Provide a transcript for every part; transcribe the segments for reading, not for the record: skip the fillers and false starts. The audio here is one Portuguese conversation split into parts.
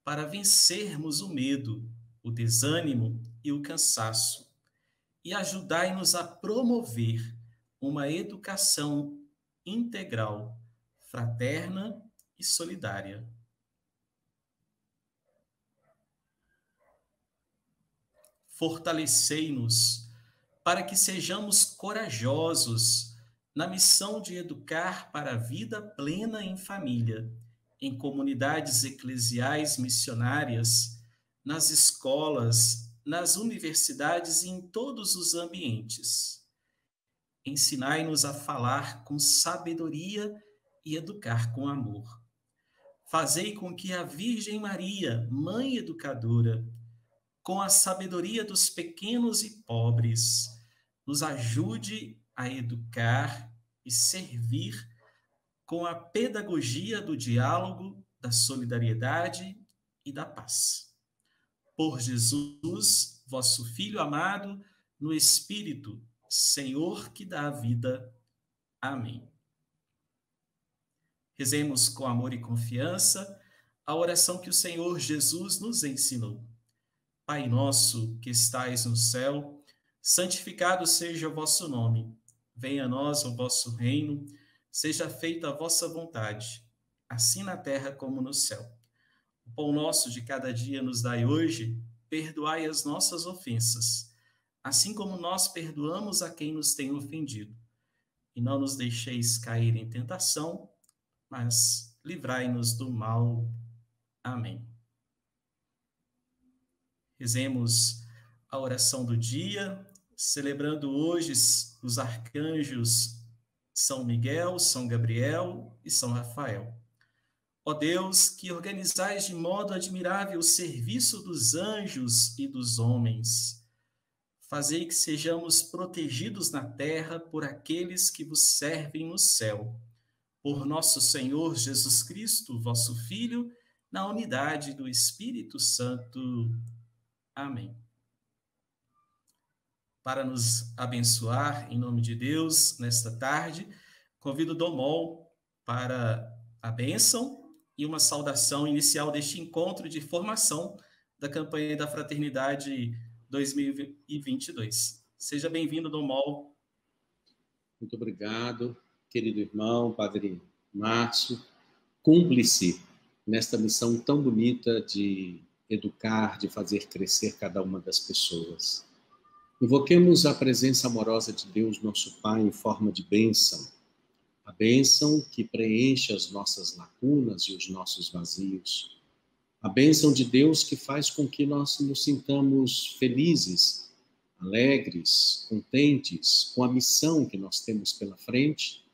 para vencermos o medo, o desânimo e o cansaço, e ajudai-nos a promover uma educação integral, fraterna e solidária. Fortalecei-nos para que sejamos corajosos na missão de educar para a vida plena em família, em comunidades eclesiais missionárias, nas escolas, nas universidades e em todos os ambientes. Ensinai-nos a falar com sabedoria e educar com amor. Fazei com que a Virgem Maria, Mãe Educadora, com a sabedoria dos pequenos e pobres, nos ajude a educar e servir com a pedagogia do diálogo, da solidariedade e da paz. Por Jesus, vosso Filho amado, no Espírito, Senhor que dá a vida. Amém. Rezemos com amor e confiança a oração que o Senhor Jesus nos ensinou. Pai nosso, que estais no céu, santificado seja o vosso nome. Venha a nós o vosso reino, seja feita a vossa vontade, assim na terra como no céu. O pão nosso de cada dia nos dai hoje, perdoai as nossas ofensas, assim como nós perdoamos a quem nos tem ofendido. E não nos deixeis cair em tentação, mas livrai-nos do mal. Amém. Rezemos a oração do dia, celebrando hoje os arcanjos São Miguel, São Gabriel e São Rafael. Ó Deus, que organizais de modo admirável o serviço dos anjos e dos homens, fazei que sejamos protegidos na terra por aqueles que vos servem no céu. Por nosso Senhor Jesus Cristo, vosso Filho, na unidade do Espírito Santo. Amém. Para nos abençoar, em nome de Deus, nesta tarde, convido o Dom Mol para a bênção e uma saudação inicial deste encontro de formação da campanha da Fraternidade 2022. Seja bem-vindo, Dom Mol. Muito obrigado, querido irmão, Padre Márcio, cúmplice nesta missão tão bonita de educar, de fazer crescer cada uma das pessoas. Invoquemos a presença amorosa de Deus, nosso Pai, em forma de bênção. A bênção que preenche as nossas lacunas e os nossos vazios. A bênção de Deus que faz com que nós nos sintamos felizes, alegres, contentes com a missão que nós temos pela frente,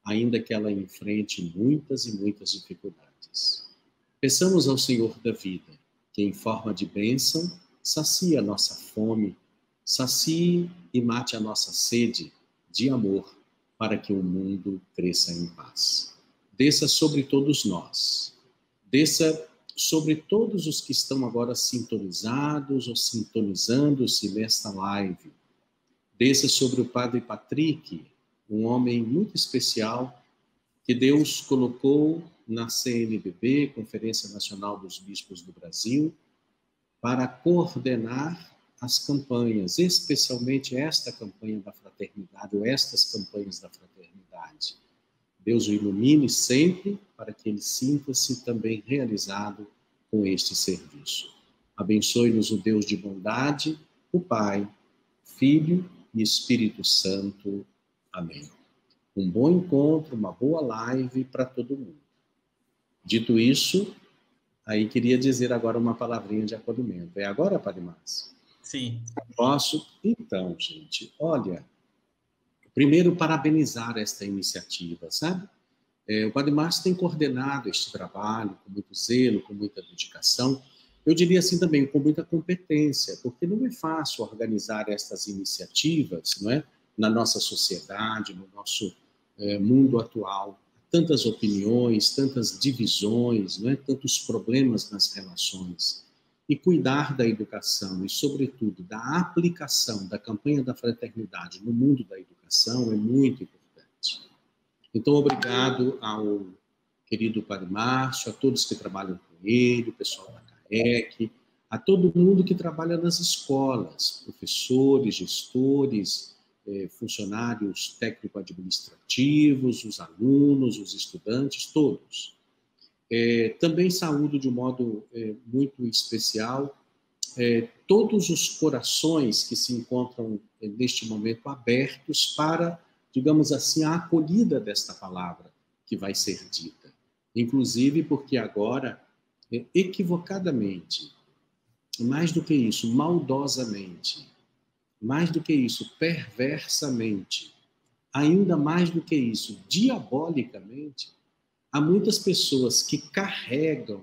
ainda que ela enfrente muitas e muitas dificuldades. Peçamos ao Senhor da vida, que em forma de bênção sacie a nossa fome, sacie e mate a nossa sede de amor, para que o mundo cresça em paz. Desça sobre todos nós, desça sobre todos os que estão agora sintonizados ou sintonizando-se nesta live. Desça sobre o Padre Patrick, um homem muito especial, que Deus colocou na CNBB, Conferência Nacional dos Bispos do Brasil, para coordenar as campanhas, especialmente esta campanha da fraternidade, ou estas campanhas da fraternidade. Deus o ilumine sempre para que ele sinta-se também realizado com este serviço. Abençoe-nos o Deus de bondade, o Pai, Filho e Espírito Santo. Amém. Um bom encontro, uma boa live para todo mundo. Dito isso, aí queria dizer agora uma palavrinha de acolhimento. É agora, Padre Márcio? Sim. Posso? Então, gente, olha, primeiro parabenizar esta iniciativa, sabe? O Padre Márcio tem coordenado este trabalho com muito zelo, com muita dedicação, eu diria assim também, com muita competência, porque não é fácil organizar estas iniciativas, não é? Na nossa sociedade, no nosso mundo atual. Tantas opiniões, tantas divisões, não é? Tantos problemas nas relações. E cuidar da educação e, sobretudo, da aplicação da campanha da fraternidade no mundo da educação é muito importante. Então, obrigado ao querido Padre Márcio, a todos que trabalham com ele, o pessoal da REC, a todo mundo que trabalha nas escolas, professores, gestores, funcionários técnico-administrativos, os alunos, os estudantes, todos. Também saúdo de um modo muito especial todos os corações que se encontram neste momento abertos para, digamos assim, a acolhida desta palavra que vai ser dita. Inclusive porque agora, equivocadamente, mais do que isso, maldosamente, mais do que isso, perversamente, ainda mais do que isso, diabolicamente, há muitas pessoas que carregam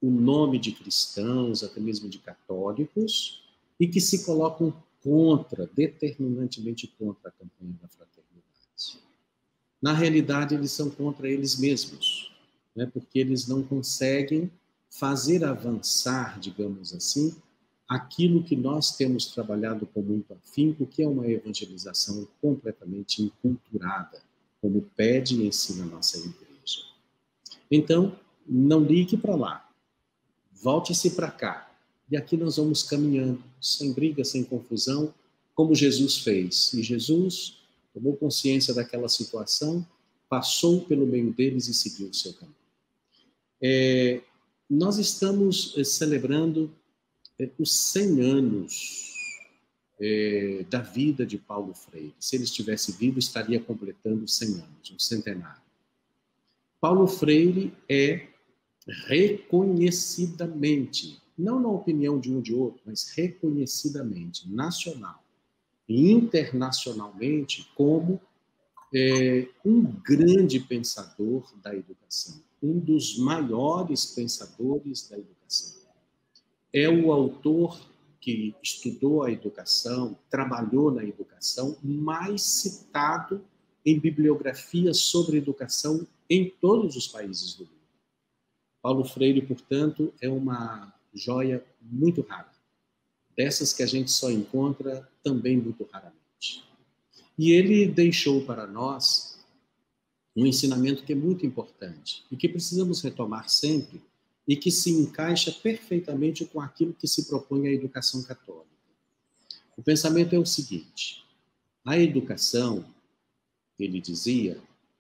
o nome de cristãos, até mesmo de católicos, e que se colocam determinantemente contra a campanha da fraternidade. Na realidade, eles são contra eles mesmos, né? Porque eles não conseguem fazer avançar, digamos assim, aquilo que nós temos trabalhado com muito afinco, que é uma evangelização completamente enculturada, como pede e ensina a nossa igreja. Então, não ligue para lá. Volte-se para cá. E aqui nós vamos caminhando, sem briga, sem confusão, como Jesus fez. E Jesus tomou consciência daquela situação, passou pelo meio deles e seguiu o seu caminho. Nós estamos celebrando os 100 anos da vida de Paulo Freire. Se ele estivesse vivo, estaria completando 100 anos, um centenário. Paulo Freire é reconhecidamente, não na opinião de um ou de outro, mas reconhecidamente, nacional e internacionalmente, como um grande pensador da educação, um dos maiores pensadores da educação. É o autor que estudou a educação, trabalhou na educação, mais citado em bibliografias sobre educação em todos os países do mundo. Paulo Freire, portanto, é uma joia muito rara, dessas que a gente só encontra também muito raramente. E ele deixou para nós um ensinamento que é muito importante e que precisamos retomar sempre e que se encaixa perfeitamente com aquilo que se propõe a educação católica. O pensamento é o seguinte: a educação, ele dizia,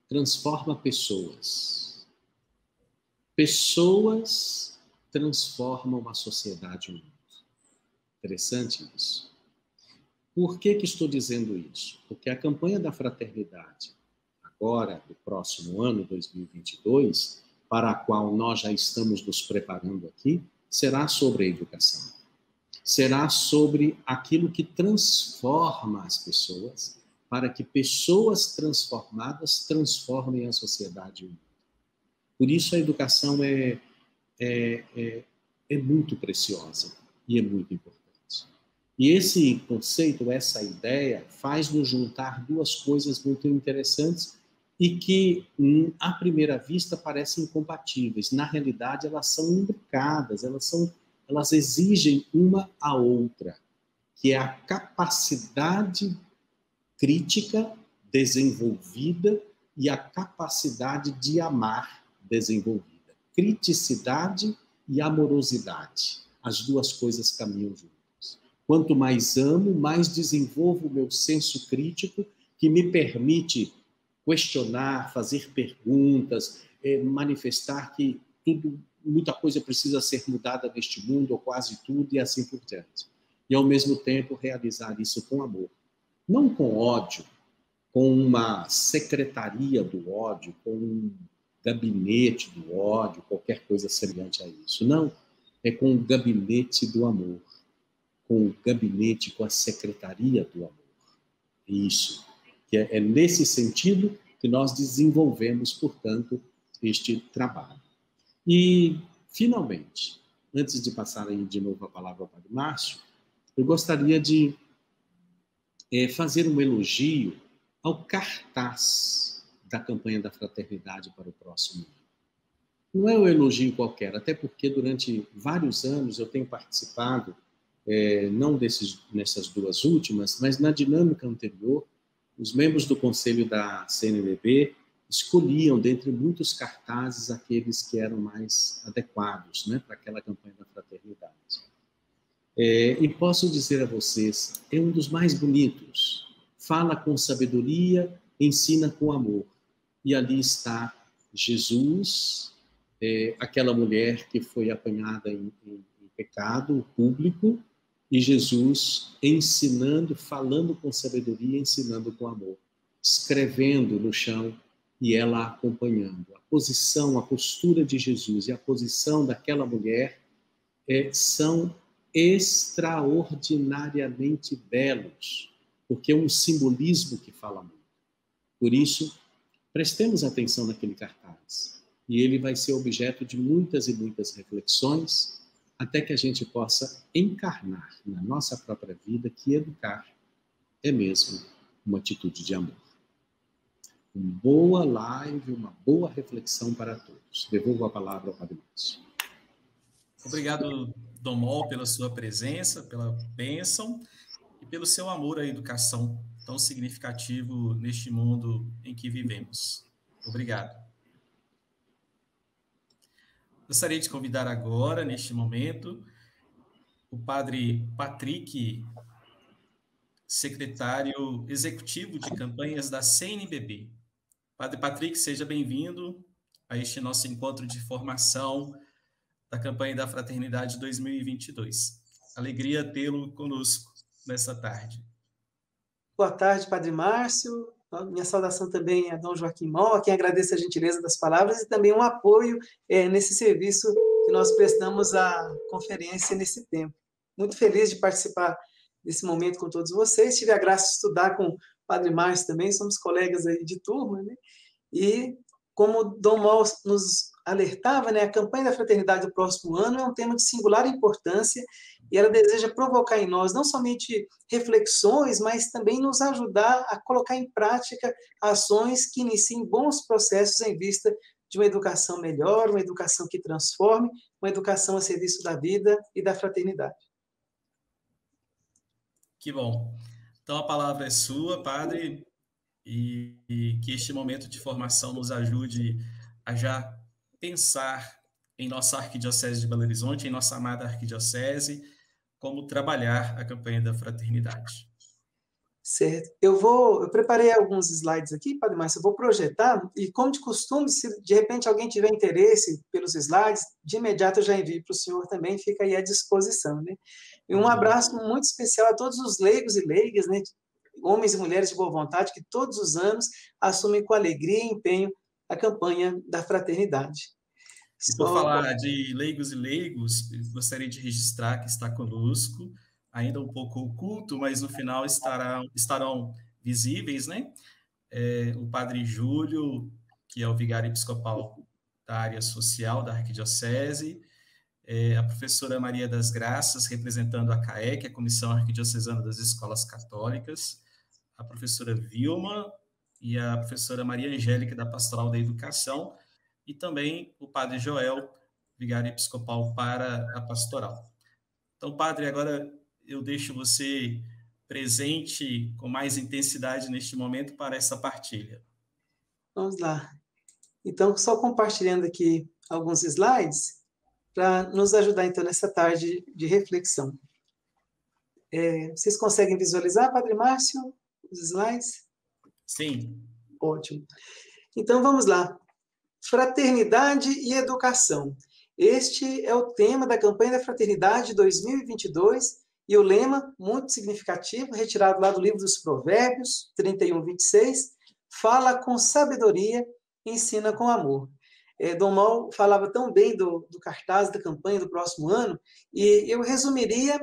transforma pessoas. Pessoas transformam a sociedade e o mundo. Interessante isso. Por que estou dizendo isso? Porque a campanha da fraternidade, agora, do próximo ano, 2022, para a qual nós já estamos nos preparando aqui, será sobre a educação. Será sobre aquilo que transforma as pessoas, para que pessoas transformadas transformem a sociedade e o mundo. Por isso a educação é muito preciosa e é muito importante. E esse conceito, essa ideia, faz nos juntar duas coisas muito interessantes e que, à primeira vista, parecem incompatíveis. Na realidade, elas são imbricadas, elas exigem uma a outra, que é a capacidade crítica desenvolvida e a capacidade de amar desenvolvida. Criticidade e amorosidade. As duas coisas caminham juntas. Quanto mais amo, mais desenvolvo o meu senso crítico, que me permite questionar, fazer perguntas, manifestar que muita coisa precisa ser mudada neste mundo, ou quase tudo, e assim por diante. E, ao mesmo tempo, realizar isso com amor. Não com ódio, com uma secretaria do ódio, com um gabinete do ódio, qualquer coisa semelhante a isso. Não, é com o gabinete do amor, com o gabinete, com a secretaria do amor. Isso, que é nesse sentido que nós desenvolvemos, portanto, este trabalho. E, finalmente, antes de passar aí de novo a palavra ao Padre Márcio, eu gostaria de fazer um elogio ao cartaz da campanha da fraternidade para o próximo ano. Não é um elogio qualquer, até porque durante vários anos eu tenho participado, não nessas duas últimas, mas na dinâmica anterior, os membros do conselho da CNBB escolhiam, dentre muitos cartazes, aqueles que eram mais adequados, né, para aquela campanha da fraternidade. E posso dizer a vocês, é um dos mais bonitos. Fala com sabedoria, ensina com amor. E ali está Jesus, aquela mulher que foi apanhada em pecado público, e Jesus ensinando, falando com sabedoria, ensinando com amor, escrevendo no chão e ela acompanhando. A posição, a postura de Jesus e a posição daquela mulher são extraordinariamente belos, porque é um simbolismo que fala muito. Por isso, prestemos atenção naquele cartaz, e ele vai ser objeto de muitas e muitas reflexões, até que a gente possa encarnar na nossa própria vida que educar é mesmo uma atitude de amor. Uma boa live, uma boa reflexão para todos. Devolvo a palavra ao Padre Márcio. Obrigado, Dom Mol, pela sua presença, pela bênção e pelo seu amor à educação tão significativo neste mundo em que vivemos. Obrigado. Gostaria de convidar agora, neste momento, o Padre Patrick, secretário executivo de campanhas da CNBB. Padre Patrick, seja bem-vindo a este nosso encontro de formação da campanha da Fraternidade 2022. Alegria tê-lo conosco nessa tarde. Boa tarde, Padre Márcio. Minha saudação também a Dom Joaquim Mol, a quem agradeço a gentileza das palavras e também um apoio nesse serviço que nós prestamos à conferência nesse tempo. Muito feliz de participar desse momento com todos vocês. Tive a graça de estudar com o Padre Márcio também, somos colegas aí de turma, né? E como Dom Mol nos alertava, né, a campanha da fraternidade do próximo ano é um tema de singular importância e ela deseja provocar em nós não somente reflexões, mas também nos ajudar a colocar em prática ações que iniciem bons processos em vista de uma educação melhor, uma educação que transforme, uma educação a serviço da vida e da fraternidade. Que bom. Então, a palavra é sua, Padre, e que este momento de formação nos ajude a já pensar em nossa Arquidiocese de Belo Horizonte, em nossa amada Arquidiocese, como trabalhar a campanha da fraternidade. Certo. Eu preparei alguns slides aqui, Padre Márcio, eu vou projetar, e como de costume, se de repente alguém tiver interesse pelos slides, de imediato eu já envio para o senhor também, fica aí à disposição, né? E um abraço muito especial a todos os leigos e leigas, né? Homens e mulheres de boa vontade, que todos os anos assumem com alegria e empenho a campanha da fraternidade. E por falar de leigos e leigos, gostaria de registrar que está conosco, ainda um pouco oculto, mas no final estarão visíveis, né? O Padre Júlio, que é o vigário episcopal da área social da Arquidiocese, a professora Maria das Graças, representando a CAEC, a Comissão Arquidiocesana das Escolas Católicas, a professora Vilma e a professora Maria Angélica, da Pastoral da Educação, e também o Padre Joel, vigário episcopal para a pastoral. Então, Padre, agora eu deixo você presente com mais intensidade neste momento para essa partilha. Vamos lá. Então, só compartilhando aqui alguns slides para nos ajudar, então, nessa tarde de reflexão. Vocês conseguem visualizar, Padre Márcio, os slides? Sim. Ótimo. Então, vamos lá. Fraternidade e educação. Este é o tema da campanha da Fraternidade 2022 e o lema, muito significativo, retirado lá do livro dos Provérbios, 31:26, fala com sabedoria, ensina com amor. Dom Mol falava tão bem do cartaz da campanha do próximo ano, e eu resumiria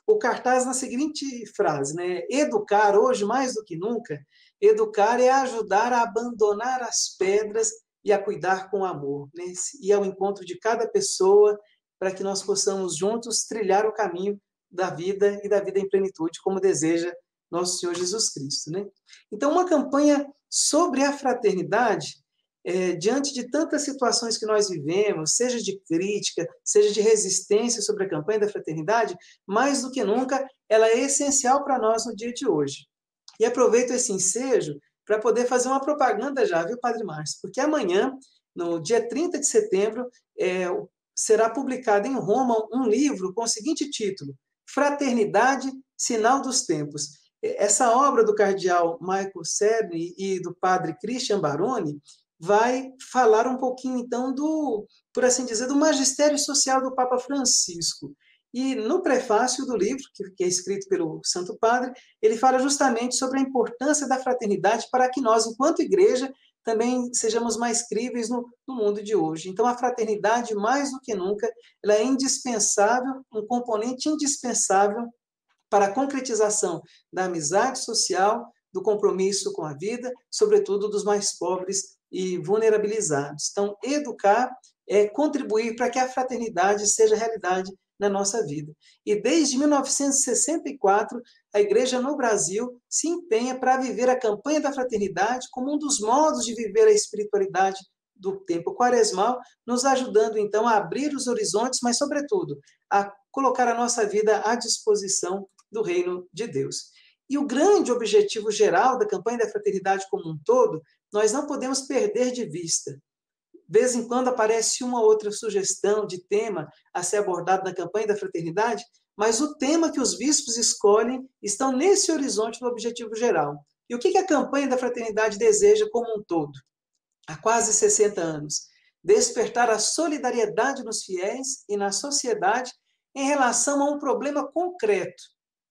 o cartaz na seguinte frase, né? Educar, hoje mais do que nunca, educar é ajudar a abandonar as pedras e a cuidar com amor, né? E ao encontro de cada pessoa, para que nós possamos juntos trilhar o caminho da vida e da vida em plenitude, como deseja nosso Senhor Jesus Cristo, né? Então, uma campanha sobre a fraternidade, diante de tantas situações que nós vivemos, seja de crítica, seja de resistência sobre a campanha da fraternidade, mais do que nunca, ela é essencial para nós no dia de hoje. E aproveito esse ensejo para poder fazer uma propaganda já, viu, Padre Márcio? Porque amanhã, no dia 30 de setembro, será publicado em Roma um livro com o seguinte título: Fraternidade, Sinal dos Tempos. Essa obra do cardeal Michael Cerny e do padre Christian Baroni vai falar um pouquinho, então, por assim dizer, do magistério social do Papa Francisco. E no prefácio do livro, que é escrito pelo Santo Padre, ele fala justamente sobre a importância da fraternidade para que nós, enquanto igreja, também sejamos mais críveis no mundo de hoje. Então, a fraternidade, mais do que nunca, ela é indispensável, um componente indispensável para a concretização da amizade social, do compromisso com a vida, sobretudo dos mais pobres e vulnerabilizados. Então, educar é contribuir para que a fraternidade seja realidade na nossa vida. E desde 1964, a Igreja no Brasil se empenha para viver a campanha da fraternidade como um dos modos de viver a espiritualidade do tempo quaresmal, nos ajudando, então, a abrir os horizontes, mas, sobretudo, a colocar a nossa vida à disposição do reino de Deus. E o grande objetivo geral da campanha da fraternidade como um todo, nós não podemos perder de vista. De vez em quando aparece uma outra sugestão de tema a ser abordado na campanha da fraternidade, mas o tema que os bispos escolhem estão nesse horizonte do objetivo geral. E o que a campanha da fraternidade deseja como um todo? Há quase 60 anos. Despertar a solidariedade nos fiéis e na sociedade em relação a um problema concreto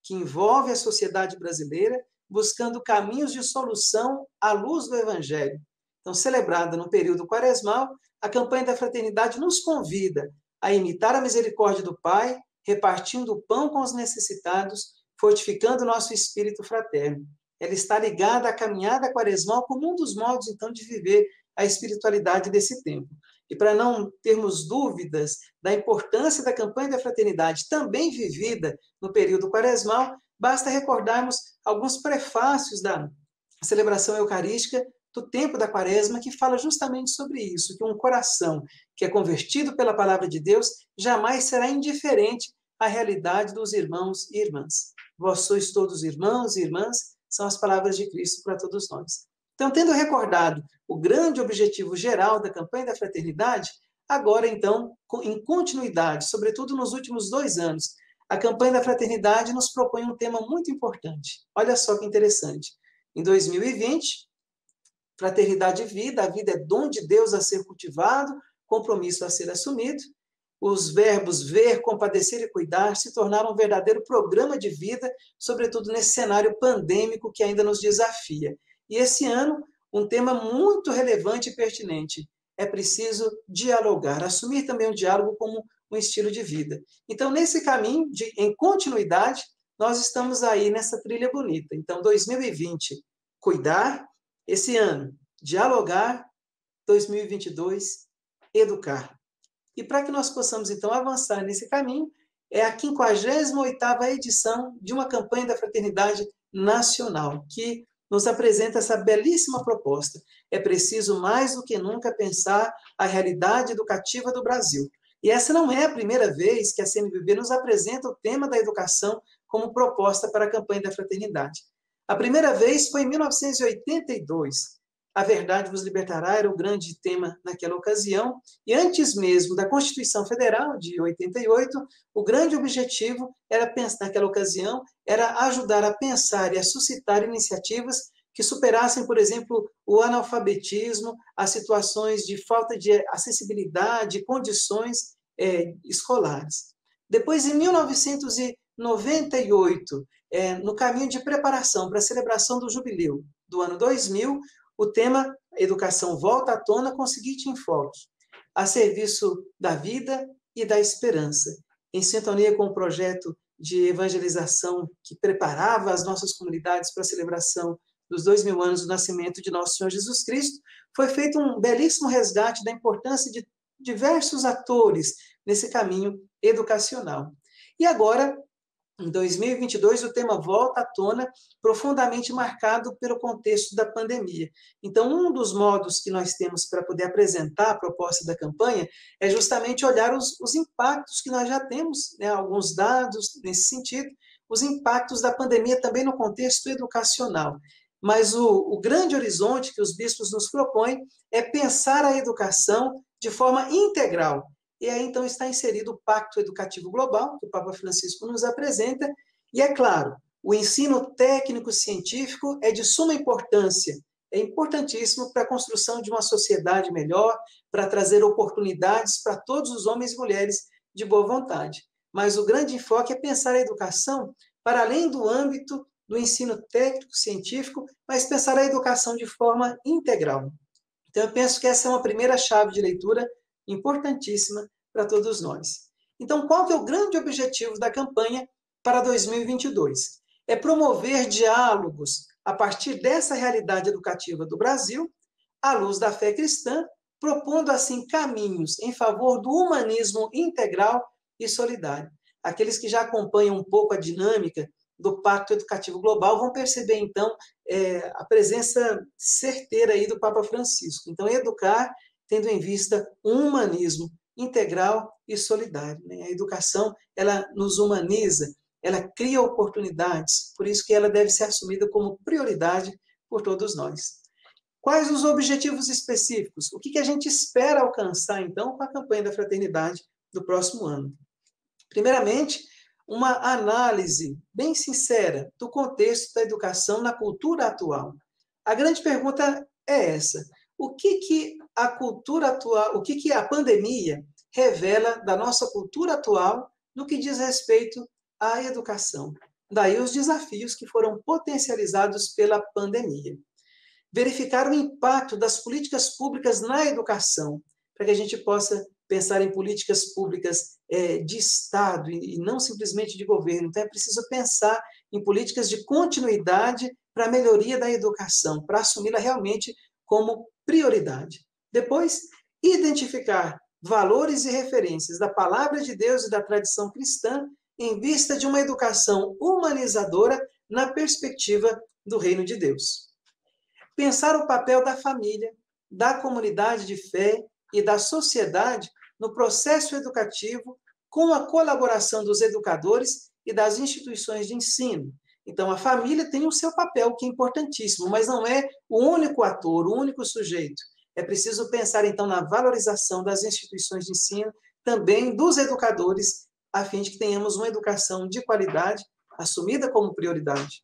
que envolve a sociedade brasileira, buscando caminhos de solução à luz do Evangelho. Então, celebrada no período quaresmal, a campanha da fraternidade nos convida a imitar a misericórdia do Pai, repartindo o pão com os necessitados, fortificando o nosso espírito fraterno. Ela está ligada à caminhada quaresmal como um dos modos, então, de viver a espiritualidade desse tempo. E para não termos dúvidas da importância da campanha da fraternidade também vivida no período quaresmal, basta recordarmos alguns prefácios da celebração eucarística do tempo da quaresma, que fala justamente sobre isso, que um coração que é convertido pela palavra de Deus jamais será indiferente à realidade dos irmãos e irmãs. Vós sois todos irmãos e irmãs, são as palavras de Cristo para todos nós. Então, tendo recordado o grande objetivo geral da campanha da fraternidade, agora, então, em continuidade, sobretudo nos últimos 2 anos, a campanha da fraternidade nos propõe um tema muito importante. Olha só que interessante. Em 2020, fraternidade e vida, a vida é dom de Deus a ser cultivado, compromisso a ser assumido. Os verbos ver, compadecer e cuidar se tornaram um verdadeiro programa de vida, sobretudo nesse cenário pandêmico que ainda nos desafia. E esse ano, um tema muito relevante e pertinente. É preciso dialogar, assumir também o diálogo como um estilo de vida. Então, nesse caminho, em continuidade, nós estamos aí nessa trilha bonita. Então, 2020, cuidar. Esse ano, dialogar. 2022, educar. E para que nós possamos, então, avançar nesse caminho, é a 58ª edição de uma campanha da Fraternidade Nacional, que nos apresenta essa belíssima proposta. É preciso, mais do que nunca, pensar a realidade educativa do Brasil. E essa não é a primeira vez que a CNBB nos apresenta o tema da educação como proposta para a campanha da fraternidade. A primeira vez foi em 1982. A verdade vos libertará era o grande tema naquela ocasião, e antes mesmo da Constituição Federal de 88, o grande objetivo era pensar, naquela ocasião, era ajudar a pensar e a suscitar iniciativas que superassem, por exemplo, o analfabetismo, as situações de falta de acessibilidade, condições escolares. Depois, em 1998, no caminho de preparação para a celebração do jubileu do ano 2000, o tema Educação volta à tona com o seguinte enfoque: a serviço da vida e da esperança, em sintonia com o projeto de evangelização que preparava as nossas comunidades para a celebração dos 2000 anos do nascimento de nosso Senhor Jesus Cristo, foi feito um belíssimo resgate da importância de diversos atores nesse caminho educacional. E agora, em 2022, o tema volta à tona, profundamente marcado pelo contexto da pandemia. Então, um dos modos que nós temos para poder apresentar a proposta da campanha é justamente olhar os impactos que nós já temos, né, alguns dados nesse sentido, os impactos da pandemia também no contexto educacional. Mas o grande horizonte que os bispos nos propõem é pensar a educação de forma integral. e aí então está inserido o Pacto Educativo Global, que o Papa Francisco nos apresenta, e é claro, o ensino técnico-científico é de suma importância, é importantíssimo para a construção de uma sociedade melhor, para trazer oportunidades para todos os homens e mulheres de boa vontade. Mas o grande enfoque é pensar a educação para além do âmbito do ensino técnico-científico, mas pensar a educação de forma integral. Então, eu penso que essa é uma primeira chave de leitura importantíssima para todos nós. Então, qual que é o grande objetivo da campanha para 2022? É promover diálogos a partir dessa realidade educativa do Brasil, à luz da fé cristã, propondo, assim, caminhos em favor do humanismo integral e solidário. Aqueles que já acompanham um pouco a dinâmica do Pacto Educativo Global vão perceber, então, a presença certeira aí do Papa Francisco. Então, educar tendo em vista um humanismo integral e solidário. Né? A educação, ela nos humaniza, ela cria oportunidades, por isso que ela deve ser assumida como prioridade por todos nós. Quais os objetivos específicos? O que a gente espera alcançar, então, com a campanha da fraternidade do próximo ano? Primeiramente, uma análise bem sincera do contexto da educação na cultura atual. A grande pergunta é essa: o que a cultura atual, o que a pandemia revela da nossa cultura atual no que diz respeito à educação? Daí os desafios que foram potencializados pela pandemia. Verificar o impacto das políticas públicas na educação, para que a gente possa pensar em políticas públicas de Estado e não simplesmente de governo. Então, é preciso pensar em políticas de continuidade para a melhoria da educação, para assumi-la realmente como prioridade. Depois, identificar valores e referências da palavra de Deus e da tradição cristã em vista de uma educação humanizadora na perspectiva do reino de Deus. Pensar o papel da família, da comunidade de fé e da sociedade no processo educativo, com a colaboração dos educadores e das instituições de ensino. Então, a família tem o seu papel, que é importantíssimo, mas não é o único ator, o único sujeito. É preciso pensar, então, na valorização das instituições de ensino, também dos educadores, a fim de que tenhamos uma educação de qualidade, assumida como prioridade.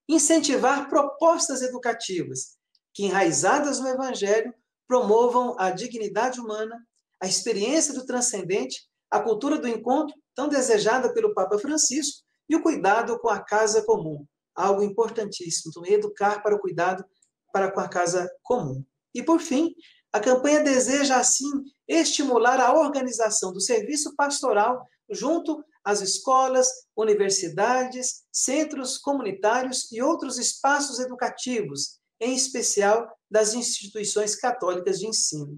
Incentivar propostas educativas que, enraizadas no Evangelho, promovam a dignidade humana, a experiência do transcendente, a cultura do encontro, tão desejada pelo Papa Francisco, e o cuidado com a casa comum, algo importantíssimo, então, educar para o cuidado para com a casa comum. E, por fim, a campanha deseja, assim, estimular a organização do serviço pastoral junto às escolas, universidades, centros comunitários e outros espaços educativos, em especial das instituições católicas de ensino.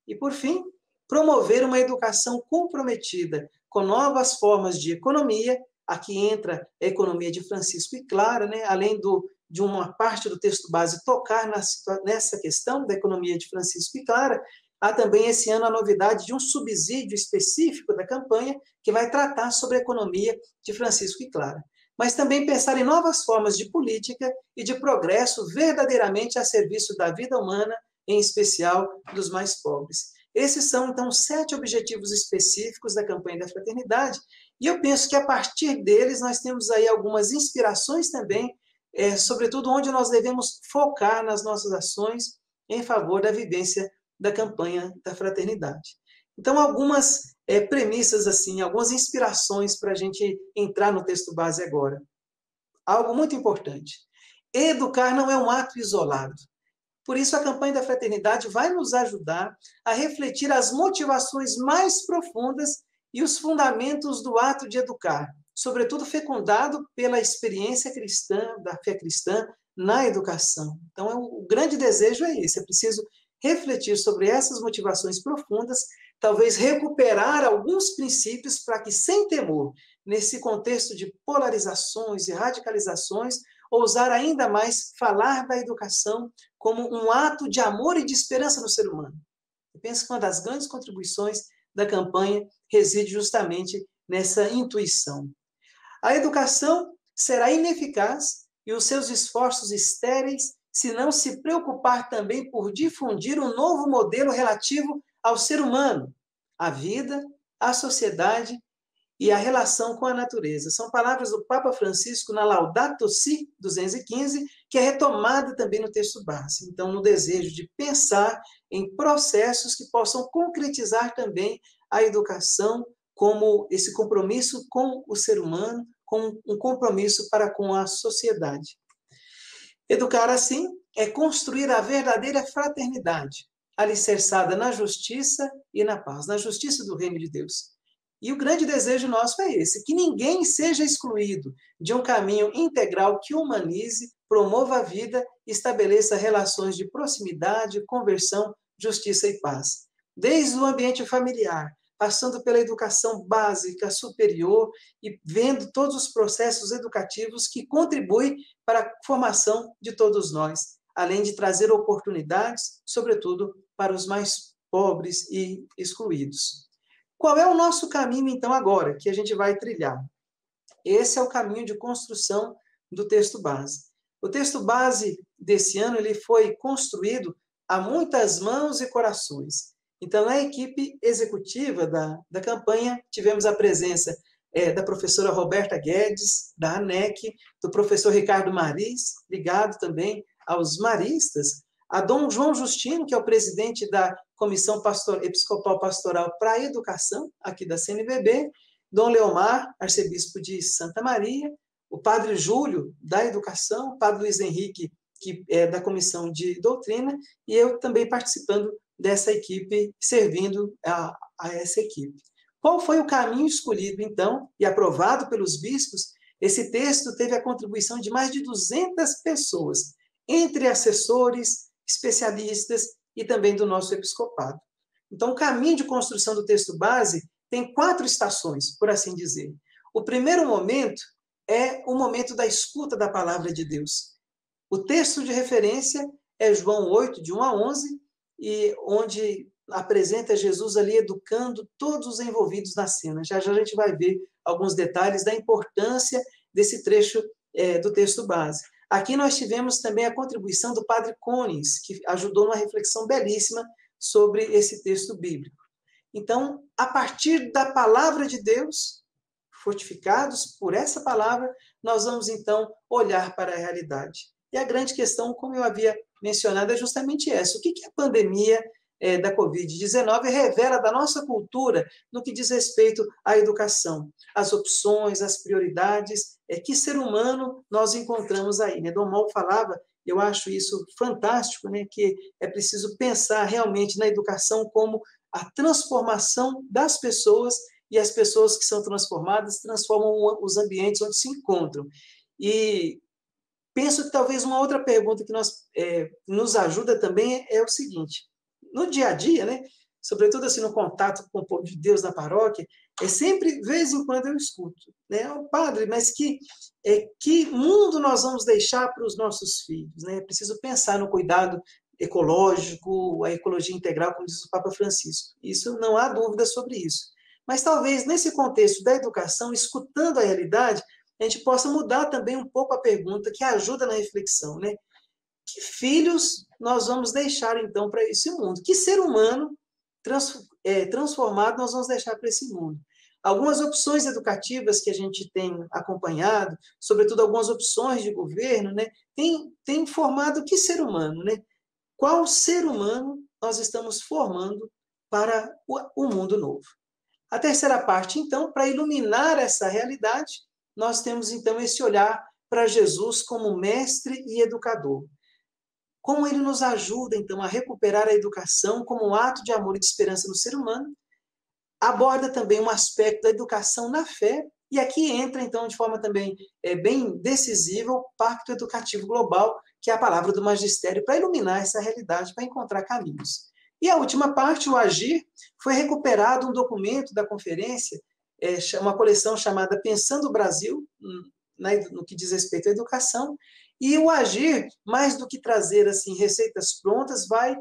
E, por fim, promover uma educação comprometida com novas formas de economia. Aqui entra a economia de Francisco e Clara, né? Além de uma parte do texto base tocar nessa questão da economia de Francisco e Clara, há também esse ano a novidade de um subsídio específico da campanha que vai tratar sobre a economia de Francisco e Clara. Mas também pensar em novas formas de política e de progresso verdadeiramente a serviço da vida humana, em especial dos mais pobres. Esses são, então, 7 objetivos específicos da campanha da fraternidade, e eu penso que, a partir deles, nós temos aí algumas inspirações também, sobretudo onde nós devemos focar nas nossas ações em favor da vivência da campanha da fraternidade. Então, algumas premissas, assim, algumas inspirações para a gente entrar no texto base agora. Algo muito importante. Educar não é um ato isolado. Por isso, a campanha da fraternidade vai nos ajudar a refletir as motivações mais profundas e os fundamentos do ato de educar, sobretudo fecundado pela experiência cristã, da fé cristã, na educação. Então, o grande desejo é esse, é preciso refletir sobre essas motivações profundas, talvez recuperar alguns princípios para que, sem temor, nesse contexto de polarizações e radicalizações, ousar ainda mais falar da educação como um ato de amor e de esperança no ser humano. Eu penso que uma das grandes contribuições da campanha reside justamente nessa intuição. A educação será ineficaz e os seus esforços estéreis se não se preocupar também por difundir um novo modelo relativo ao ser humano, a vida, a sociedade e a relação com a natureza. São palavras do Papa Francisco na Laudato Si 215, que é retomada também no texto base. Então, no desejo de pensar em processos que possam concretizar também a educação como esse compromisso com o ser humano, com um compromisso para com a sociedade. Educar, assim, é construir a verdadeira fraternidade, alicerçada na justiça e na paz, na justiça do reino de Deus. E o grande desejo nosso é esse, que ninguém seja excluído de um caminho integral que humanize, promova a vida e estabeleça relações de proximidade, conversão, justiça e paz. Desde o ambiente familiar, passando pela educação básica, superior e vendo todos os processos educativos que contribuem para a formação de todos nós, além de trazer oportunidades, sobretudo para os mais pobres e excluídos. Qual é o nosso caminho, então, agora, que a gente vai trilhar? Esse é o caminho de construção do texto base. O texto base desse ano ele foi construído a muitas mãos e corações. Então, na equipe executiva da campanha, tivemos a presença da professora Roberta Guedes, da ANEC, do professor Ricardo Maris, ligado também aos maristas, a Dom João Justino, que é o presidente da Comissão Episcopal Pastoral para a Educação, aqui da CNBB, Dom Leomar, arcebispo de Santa Maria, o padre Júlio, da Educação, o padre Luiz Henrique, que é da Comissão de Doutrina, e eu também participando dessa equipe, servindo a essa equipe. Qual foi o caminho escolhido, então, e aprovado pelos bispos? Esse texto teve a contribuição de mais de 200 pessoas, entre assessores, especialistas e também do nosso episcopado. Então, o caminho de construção do texto base tem 4 estações, por assim dizer. O primeiro momento é o momento da escuta da palavra de Deus. O texto de referência é João 8, de 1 a 11, e onde apresenta Jesus ali educando todos os envolvidos na cena. Já já a gente vai ver alguns detalhes da importância desse trecho do texto base. Aqui nós tivemos também a contribuição do padre Cones, que ajudou numa reflexão belíssima sobre esse texto bíblico. Então, a partir da palavra de Deus, fortificados por essa palavra, nós vamos então olhar para a realidade. E a grande questão, como eu havia mencionado, é justamente essa. O que a pandemia da Covid-19 revela da nossa cultura no que diz respeito à educação? As opções, as prioridades, que ser humano nós encontramos aí, né? Dom Mal falava, eu acho isso fantástico, né? Que é preciso pensar realmente na educação como a transformação das pessoas, e as pessoas que são transformadas transformam os ambientes onde se encontram. E penso que talvez uma outra pergunta que nos ajuda também é o seguinte: no dia a dia, né, sobretudo assim no contato com o povo de Deus na paróquia, sempre, de vez em quando, eu escuto, né, oh, padre, mas que mundo nós vamos deixar para os nossos filhos? Né? É preciso pensar no cuidado ecológico, a ecologia integral, como diz o Papa Francisco. Isso, não há dúvida sobre isso. Mas talvez, nesse contexto da educação, escutando a realidade, a gente possa mudar também um pouco a pergunta, que ajuda na reflexão, né? Que filhos nós vamos deixar, então, para esse mundo? Que ser humano transformado nós vamos deixar para esse mundo? Algumas opções educativas que a gente tem acompanhado, sobretudo algumas opções de governo, né, tem formado que ser humano, né? Qual ser humano nós estamos formando para o mundo novo? A terceira parte, então, para iluminar essa realidade, nós temos, então, esse olhar para Jesus como mestre e educador. Como ele nos ajuda, então, a recuperar a educação como um ato de amor e de esperança no ser humano. Aborda também um aspecto da educação na fé, e aqui entra, então, de forma também bem decisiva, o Pacto Educativo Global, que é a palavra do magistério, para iluminar essa realidade, para encontrar caminhos. E a última parte, o agir, foi recuperado um documento da conferência, uma coleção chamada Pensando o Brasil, no que diz respeito à educação, e o agir, mais do que trazer assim receitas prontas, vai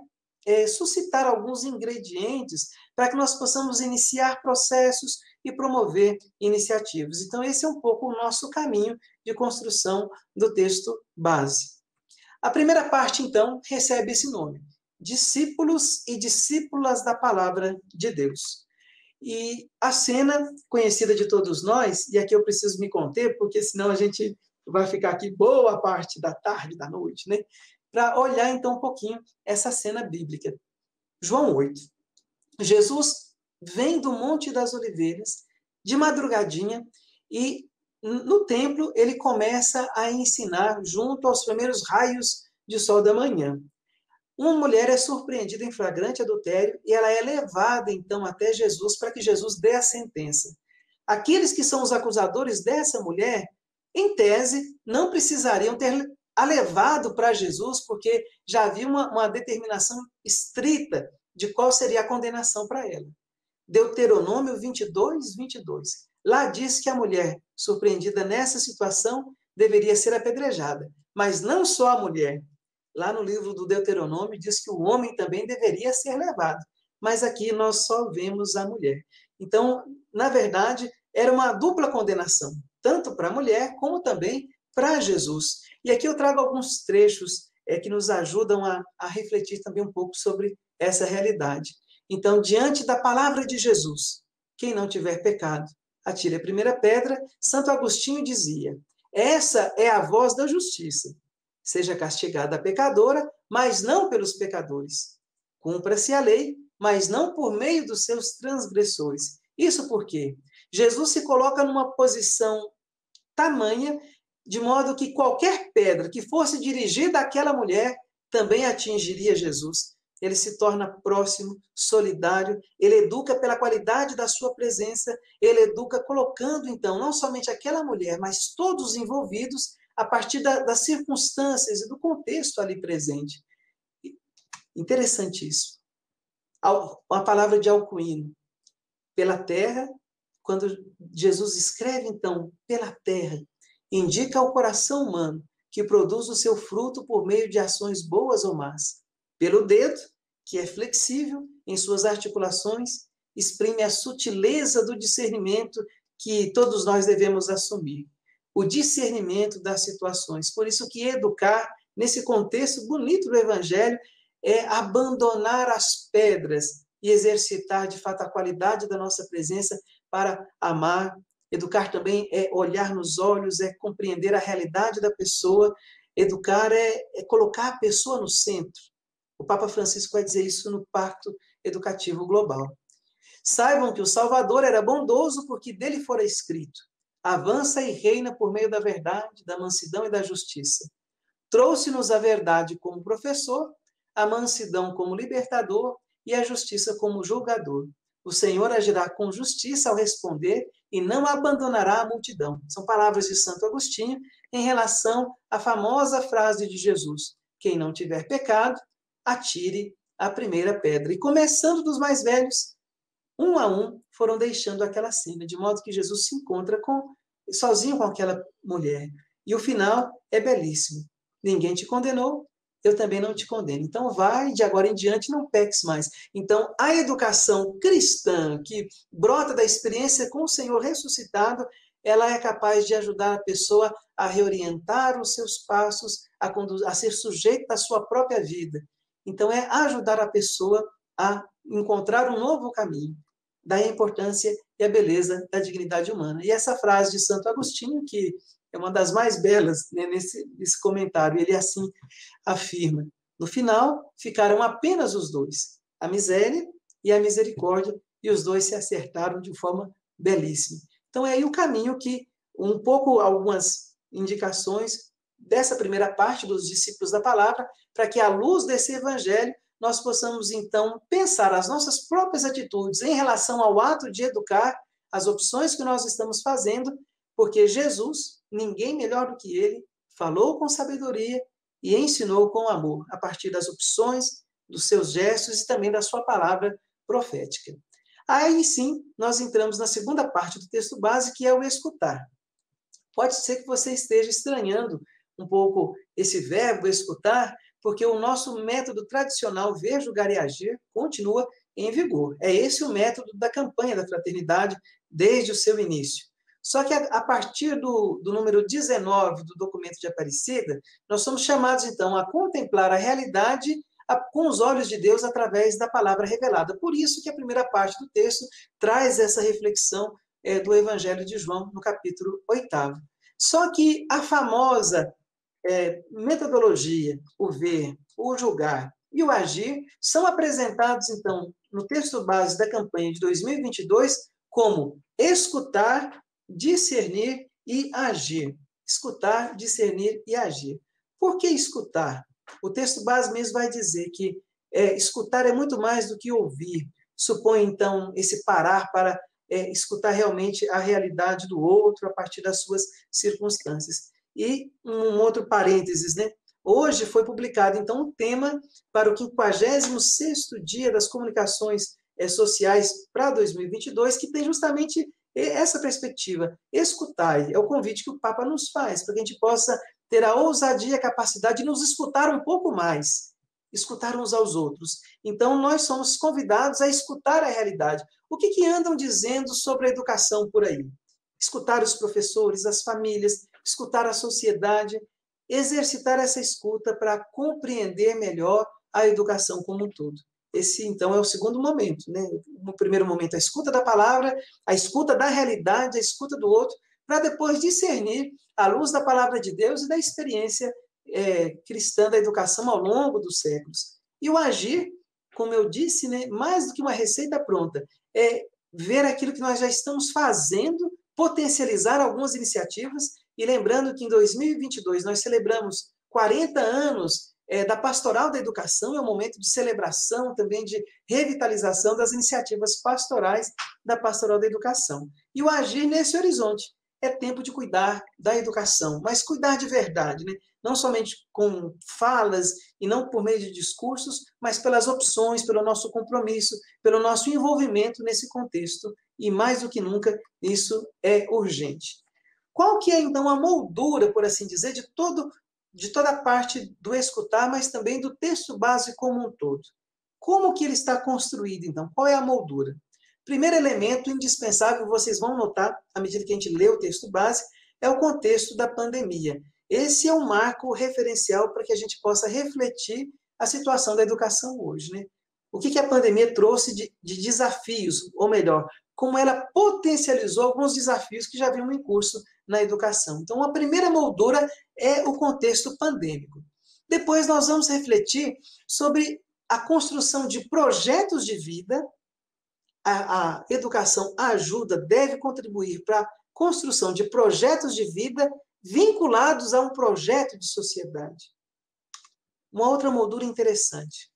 suscitar alguns ingredientes para que nós possamos iniciar processos e promover iniciativas. Então, esse é um pouco o nosso caminho de construção do texto base. A primeira parte, então, recebe esse nome: Discípulos e Discípulas da Palavra de Deus. E a cena conhecida de todos nós, e aqui eu preciso me conter, porque senão a gente vai ficar aqui boa parte da tarde, da noite, né? Para olhar então um pouquinho essa cena bíblica. João 8. Jesus vem do Monte das Oliveiras, de madrugadinha, e no templo ele começa a ensinar junto aos primeiros raios de sol da manhã. Uma mulher é surpreendida em flagrante adultério e ela é levada, então, até Jesus para que Jesus dê a sentença. Aqueles que são os acusadores dessa mulher, em tese, não precisariam ter a levado para Jesus, porque já havia uma determinação estrita de qual seria a condenação para ela. Deuteronômio 22, 22. Lá diz que a mulher surpreendida nessa situação deveria ser apedrejada. Mas não só a mulher. Lá no livro do Deuteronômio diz que o homem também deveria ser levado. Mas aqui nós só vemos a mulher. Então, na verdade, era uma dupla condenação, tanto para a mulher como também para Jesus. E aqui eu trago alguns trechos que nos ajudam a refletir também um pouco sobre essa realidade. Então, diante da palavra de Jesus, quem não tiver pecado, atire a primeira pedra. Santo Agostinho dizia: essa é a voz da justiça. Seja castigada a pecadora, mas não pelos pecadores. Cumpra-se a lei, mas não por meio dos seus transgressores. Isso porque Jesus se coloca numa posição tamanha, de modo que qualquer pedra que fosse dirigida àquela mulher também atingiria Jesus. Ele se torna próximo, solidário, ele educa pela qualidade da sua presença, ele educa colocando, então, não somente aquela mulher, mas todos os envolvidos a partir das circunstâncias e do contexto ali presente. Interessante isso. A palavra de Alcuino, pela terra, quando Jesus escreve, então, pela terra, indica ao coração humano que produz o seu fruto por meio de ações boas ou más. Pelo dedo, que é flexível em suas articulações, exprime a sutileza do discernimento que todos nós devemos assumir. O discernimento das situações. Por isso que educar, nesse contexto bonito do Evangelho, é abandonar as pedras e exercitar, de fato, a qualidade da nossa presença para amar. Educar também é olhar nos olhos, é compreender a realidade da pessoa. Educar é colocar a pessoa no centro. O Papa Francisco vai dizer isso no Pacto Educativo Global. Saibam que o Salvador era bondoso porque dele fora escrito: avança e reina por meio da verdade, da mansidão e da justiça. Trouxe-nos a verdade como professor, a mansidão como libertador e a justiça como julgador. O Senhor agirá com justiça ao responder e não abandonará a multidão. São palavras de Santo Agostinho em relação à famosa frase de Jesus: quem não tiver pecado, atire a primeira pedra. E começando dos mais velhos, um a um, foram deixando aquela cena, de modo que Jesus se encontra sozinho com aquela mulher. E o final é belíssimo. Ninguém te condenou, eu também não te condeno. Então vai, de agora em diante, não peques mais. Então, a educação cristã, que brota da experiência com o Senhor ressuscitado, ela é capaz de ajudar a pessoa a reorientar os seus passos, a ser sujeita à sua própria vida. Então, é ajudar a pessoa a encontrar um novo caminho. Daí a importância e a beleza da dignidade humana. E essa frase de Santo Agostinho, que é uma das mais belas, né, nesse comentário, ele assim afirma: no final, ficaram apenas os dois, a miséria e a misericórdia, e os dois se acertaram de forma belíssima. Então, é aí o caminho que, um pouco, algumas indicações dessa primeira parte dos discípulos da palavra, para que, à luz desse evangelho, nós possamos, então, pensar as nossas próprias atitudes em relação ao ato de educar, as opções que nós estamos fazendo, porque Jesus, ninguém melhor do que ele, falou com sabedoria e ensinou com amor, a partir das opções, dos seus gestos e também da sua palavra profética. Aí sim, nós entramos na segunda parte do texto base, que é o escutar. Pode ser que você esteja estranhando um pouco esse verbo escutar, porque o nosso método tradicional ver, julgar e agir continua em vigor. É esse o método da campanha da fraternidade desde o seu início. Só que a partir do número 19 do documento de Aparecida, nós somos chamados, então, a contemplar a realidade com os olhos de Deus através da palavra revelada. Por isso que a primeira parte do texto traz essa reflexão do Evangelho de João, no capítulo 8º. Só que a famosa metodologia, o ver, o julgar e o agir, são apresentados, então, no texto base da campanha de 2022, como escutar, discernir e agir. Escutar, discernir e agir. Por que escutar? O texto base mesmo vai dizer que escutar é muito mais do que ouvir. Supõe, então, esse parar para escutar realmente a realidade do outro a partir das suas circunstâncias. E um outro parênteses, né? Hoje foi publicado, então, um tema para o 56º dia das comunicações sociais para 2022, que tem justamente essa perspectiva. Escutai, é o convite que o Papa nos faz, para que a gente possa ter a ousadia e a capacidade de nos escutar um pouco mais, escutar uns aos outros. Então, nós somos convidados a escutar a realidade. O que andam dizendo sobre a educação por aí? Escutar os professores, as famílias, escutar a sociedade, exercitar essa escuta para compreender melhor a educação como um todo. Esse, então, é o segundo momento, né? No primeiro momento, a escuta da palavra, a escuta da realidade, a escuta do outro, para depois discernir, à luz da palavra de Deus e da experiência cristã da educação ao longo dos séculos. E o agir, como eu disse, né, mais do que uma receita pronta, é ver aquilo que nós já estamos fazendo, potencializar algumas iniciativas, e lembrando que em 2022 nós celebramos 40 anos da Pastoral da Educação, é um momento de celebração, também de revitalização das iniciativas pastorais da Pastoral da Educação. E o agir nesse horizonte é tempo de cuidar da educação, mas cuidar de verdade, né? Não somente com falas e não por meio de discursos, mas pelas opções, pelo nosso compromisso, pelo nosso envolvimento nesse contexto, e mais do que nunca, isso é urgente. Qual que é, então, a moldura, por assim dizer, de toda a parte do escutar, mas também do texto base como um todo? Como que ele está construído, então? Qual é a moldura? Primeiro elemento indispensável, vocês vão notar, à medida que a gente lê o texto base, é o contexto da pandemia. Esse é um marco referencial para que a gente possa refletir a situação da educação hoje, né? O que a pandemia trouxe de desafios, ou melhor, como ela potencializou alguns desafios que já vinham em curso na educação. Então, a primeira moldura é o contexto pandêmico. Depois, nós vamos refletir sobre a construção de projetos de vida. A educação ajuda, deve contribuir para a construção de projetos de vida vinculados a um projeto de sociedade. Uma outra moldura interessante.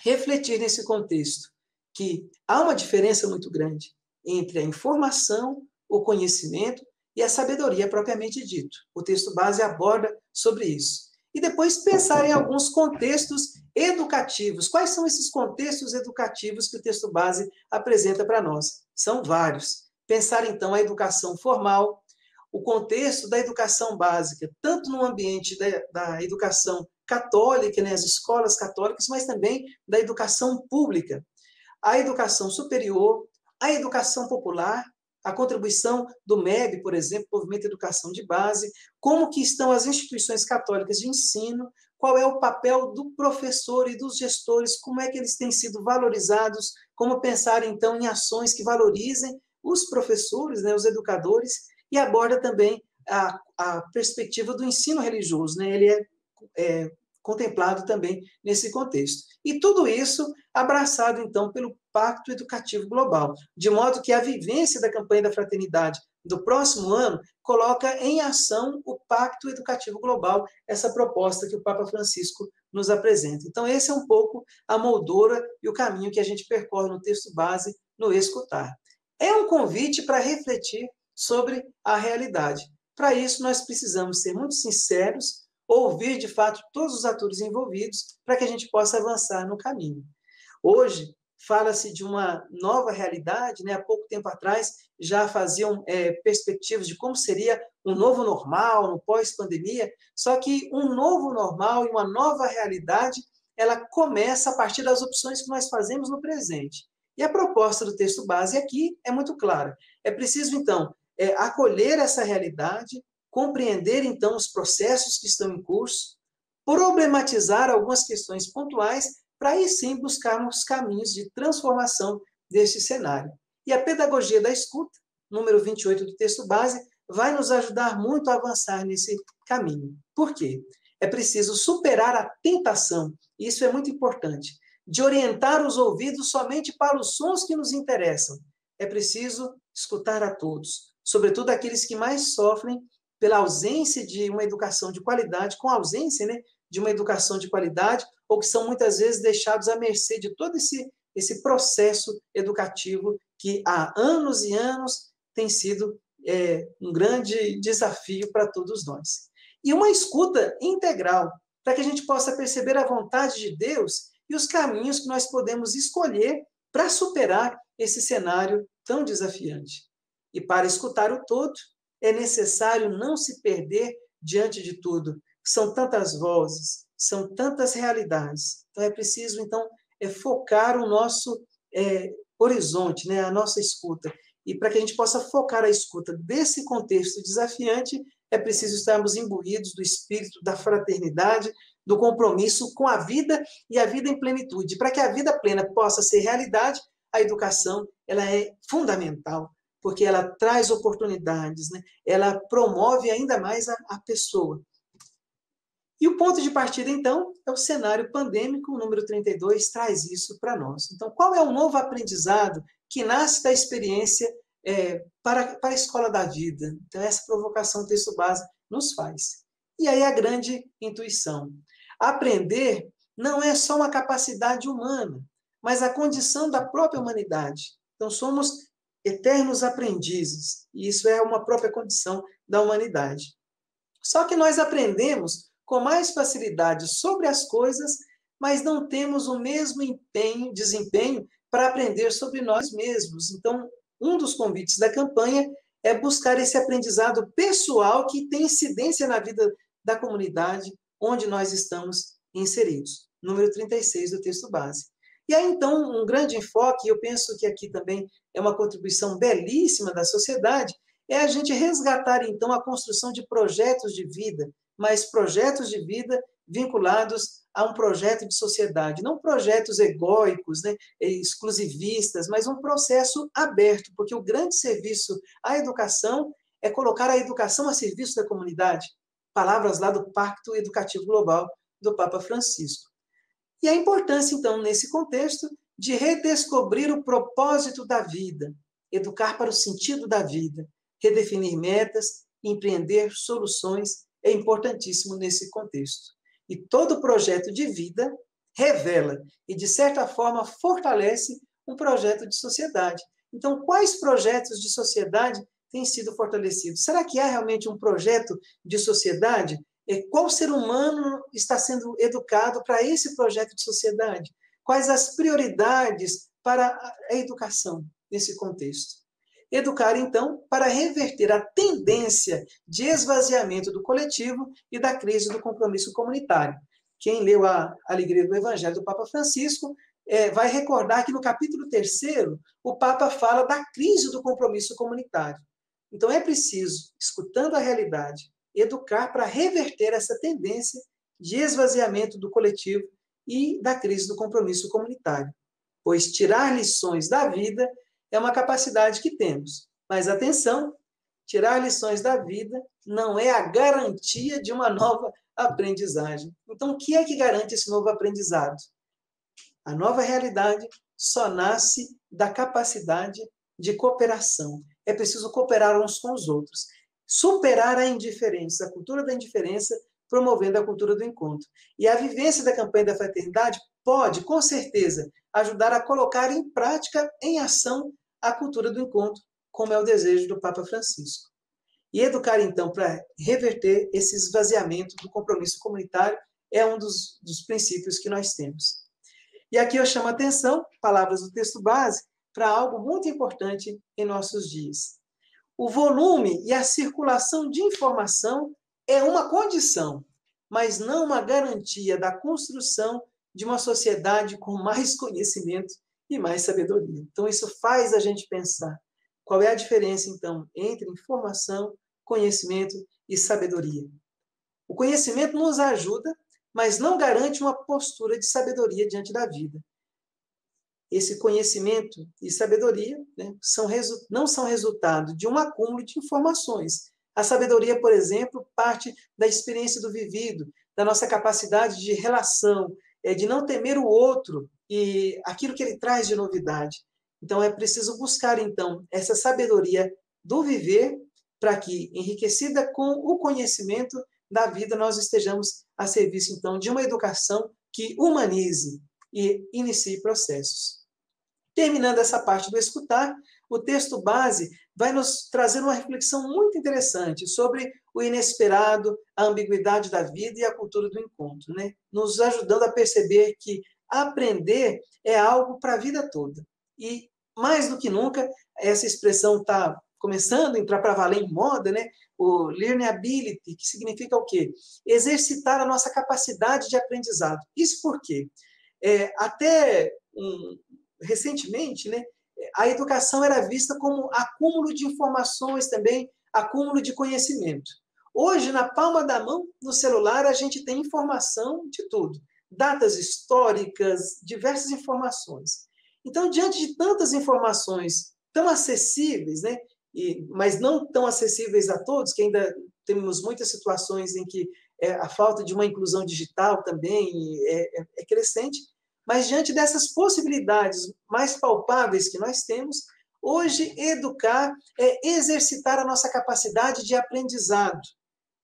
Refletir nesse contexto que há uma diferença muito grande entre a informação, o conhecimento e a sabedoria propriamente dito. O texto base aborda sobre isso. E depois pensar em alguns contextos educativos. Quais são esses contextos educativos que o texto base apresenta para nós? São vários. Pensar, então, a educação formal, o contexto da educação básica, tanto no ambiente da educação católica, né, as escolas católicas, mas também da educação pública, a educação superior, a educação popular, a contribuição do MEB, por exemplo, Movimento de Educação de Base, como que estão as instituições católicas de ensino, qual é o papel do professor e dos gestores, como é que eles têm sido valorizados, como pensar, então, em ações que valorizem os professores, né, os educadores, e aborda também a perspectiva do ensino religioso, né, ele é contemplado também nesse contexto. E tudo isso abraçado, então, pelo Pacto Educativo Global, de modo que a vivência da campanha da fraternidade do próximo ano coloca em ação o Pacto Educativo Global, essa proposta que o Papa Francisco nos apresenta. Então, esse é um pouco a moldura e o caminho que a gente percorre no texto base, no escutar. É um convite para refletir sobre a realidade. Para isso, nós precisamos ser muito sinceros, ouvir, de fato, todos os atores envolvidos, para que a gente possa avançar no caminho. Hoje, fala-se de uma nova realidade, né? Há pouco tempo atrás, já faziam perspectivas de como seria um novo normal, no pós-pandemia, só que um novo normal e uma nova realidade, ela começa a partir das opções que nós fazemos no presente. E a proposta do texto base aqui é muito clara. É preciso, então, acolher essa realidade, compreender, então, os processos que estão em curso, problematizar algumas questões pontuais para aí sim buscarmos caminhos de transformação deste cenário. E a pedagogia da escuta, número 28 do texto base, vai nos ajudar muito a avançar nesse caminho. Por quê? É preciso superar a tentação, e isso é muito importante, de orientar os ouvidos somente para os sons que nos interessam. É preciso escutar a todos, sobretudo aqueles que mais sofrem pela ausência de uma educação de qualidade, com a ausência, né, de uma educação de qualidade, ou que são muitas vezes deixados à mercê de todo esse processo educativo que há anos e anos tem sido um grande desafio para todos nós. E uma escuta integral, para que a gente possa perceber a vontade de Deus e os caminhos que nós podemos escolher para superar esse cenário tão desafiante. E para escutar o todo, é necessário não se perder diante de tudo. São tantas vozes, são tantas realidades. Então é preciso, então, focar o nosso horizonte, né, a nossa escuta. E para que a gente possa focar a escuta desse contexto desafiante, é preciso estarmos imbuídos do espírito da fraternidade, do compromisso com a vida e a vida em plenitude. Para que a vida plena possa ser realidade, a educação ela é fundamental, porque ela traz oportunidades, né? Ela promove ainda mais a pessoa. E o ponto de partida, então, é o cenário pandêmico, o número 32 traz isso para nós. Então, qual é o novo aprendizado que nasce da experiência para a escola da vida? Então, essa provocação do texto base nos faz. E aí a grande intuição. Aprender não é só uma capacidade humana, mas a condição da própria humanidade. Então, somos eternos aprendizes, e isso é uma própria condição da humanidade. Só que nós aprendemos com mais facilidade sobre as coisas, mas não temos o mesmo desempenho para aprender sobre nós mesmos. Então, um dos convites da campanha é buscar esse aprendizado pessoal que tem incidência na vida da comunidade onde nós estamos inseridos. Número 36 do texto base. E aí, então, um grande enfoque, e eu penso que aqui também é uma contribuição belíssima da sociedade, é a gente resgatar, então, a construção de projetos de vida, mas projetos de vida vinculados a um projeto de sociedade, não projetos egóicos, né, exclusivistas, mas um processo aberto, porque o grande serviço à educação é colocar a educação a serviço da comunidade. Palavras lá do Pacto Educativo Global do Papa Francisco. E a importância, então, nesse contexto, de redescobrir o propósito da vida, educar para o sentido da vida, redefinir metas, empreender soluções, é importantíssimo nesse contexto. E todo projeto de vida revela e, de certa forma, fortalece um projeto de sociedade. Então, quais projetos de sociedade têm sido fortalecidos? Será que há realmente um projeto de sociedade? Qual ser humano está sendo educado para esse projeto de sociedade? Quais as prioridades para a educação nesse contexto? Educar, então, para reverter a tendência de esvaziamento do coletivo e da crise do compromisso comunitário. Quem leu a Alegria do Evangelho do Papa Francisco vai recordar que no capítulo 3º, o Papa fala da crise do compromisso comunitário. Então, é preciso, escutando a realidade, educar para reverter essa tendência de esvaziamento do coletivo e da crise do compromisso comunitário. Pois tirar lições da vida é uma capacidade que temos. Mas, atenção, tirar lições da vida não é a garantia de uma nova aprendizagem. Então, o que é que garante esse novo aprendizado? A nova realidade só nasce da capacidade de cooperação. É preciso cooperar uns com os outros. Superar a indiferença, a cultura da indiferença, promovendo a cultura do encontro. E a vivência da campanha da fraternidade pode, com certeza, ajudar a colocar em prática, em ação, a cultura do encontro, como é o desejo do Papa Francisco. E educar, então, para reverter esse esvaziamento do compromisso comunitário é um dos princípios que nós temos. E aqui eu chamo a atenção, palavras do texto base, para algo muito importante em nossos dias. O volume e a circulação de informação é uma condição, mas não uma garantia da construção de uma sociedade com mais conhecimento e mais sabedoria. Então, isso faz a gente pensar qual é a diferença, então, entre informação, conhecimento e sabedoria. O conhecimento nos ajuda mas não garante uma postura de sabedoria diante da vida. Esse conhecimento e sabedoria, né, não são resultado de um acúmulo de informações. A sabedoria, por exemplo, parte da experiência do vivido, da nossa capacidade de relação, de não temer o outro e aquilo que ele traz de novidade. Então, é preciso buscar, então, essa sabedoria do viver para que, enriquecida com o conhecimento da vida, nós estejamos a serviço, então, de uma educação que humanize e inicie processos. Terminando essa parte do escutar, o texto base vai nos trazer uma reflexão muito interessante sobre o inesperado, a ambiguidade da vida e a cultura do encontro, né? Nos ajudando a perceber que aprender é algo para a vida toda. E, mais do que nunca, essa expressão está começando a entrar para valer em moda, né? O learnability, que significa o quê? Exercitar a nossa capacidade de aprendizado. Isso por quê? Recentemente, né, a educação era vista como acúmulo de informações também, acúmulo de conhecimento. Hoje, na palma da mão, no celular, a gente tem informação de tudo. Datas históricas, diversas informações. Então, diante de tantas informações tão acessíveis, né, mas não tão acessíveis a todos, que ainda temos muitas situações em que a falta de uma inclusão digital também é crescente, mas diante dessas possibilidades mais palpáveis que nós temos, hoje educar é exercitar a nossa capacidade de aprendizado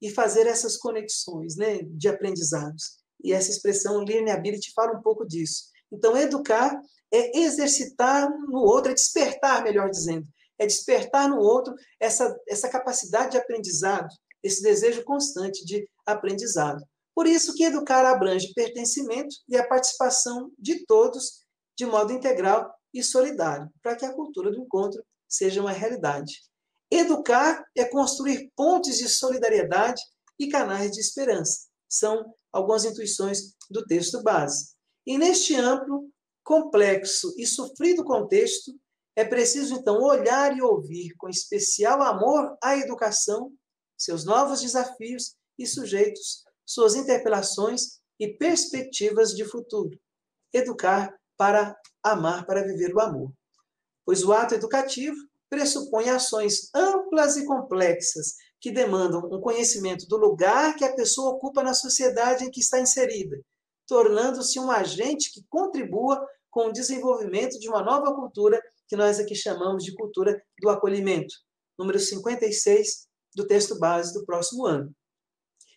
e fazer essas conexões, né, de aprendizados. E essa expressão learnability fala um pouco disso. Então, educar é exercitar no outro, é despertar, melhor dizendo, é despertar no outro essa capacidade de aprendizado, esse desejo constante de aprendizado. Por isso que educar abrange pertencimento e a participação de todos de modo integral e solidário, para que a cultura do encontro seja uma realidade. Educar é construir pontes de solidariedade e canais de esperança. São algumas intuições do texto base. E neste amplo, complexo e sofrido contexto, é preciso, então, olhar e ouvir com especial amor a educação, seus novos desafios e sujeitos, suas interpelações e perspectivas de futuro. Educar para amar, para viver o amor. Pois o ato educativo pressupõe ações amplas e complexas que demandam um conhecimento do lugar que a pessoa ocupa na sociedade em que está inserida, tornando-se um agente que contribua com o desenvolvimento de uma nova cultura que nós aqui chamamos de cultura do acolhimento. Número 56 do texto base do próximo ano.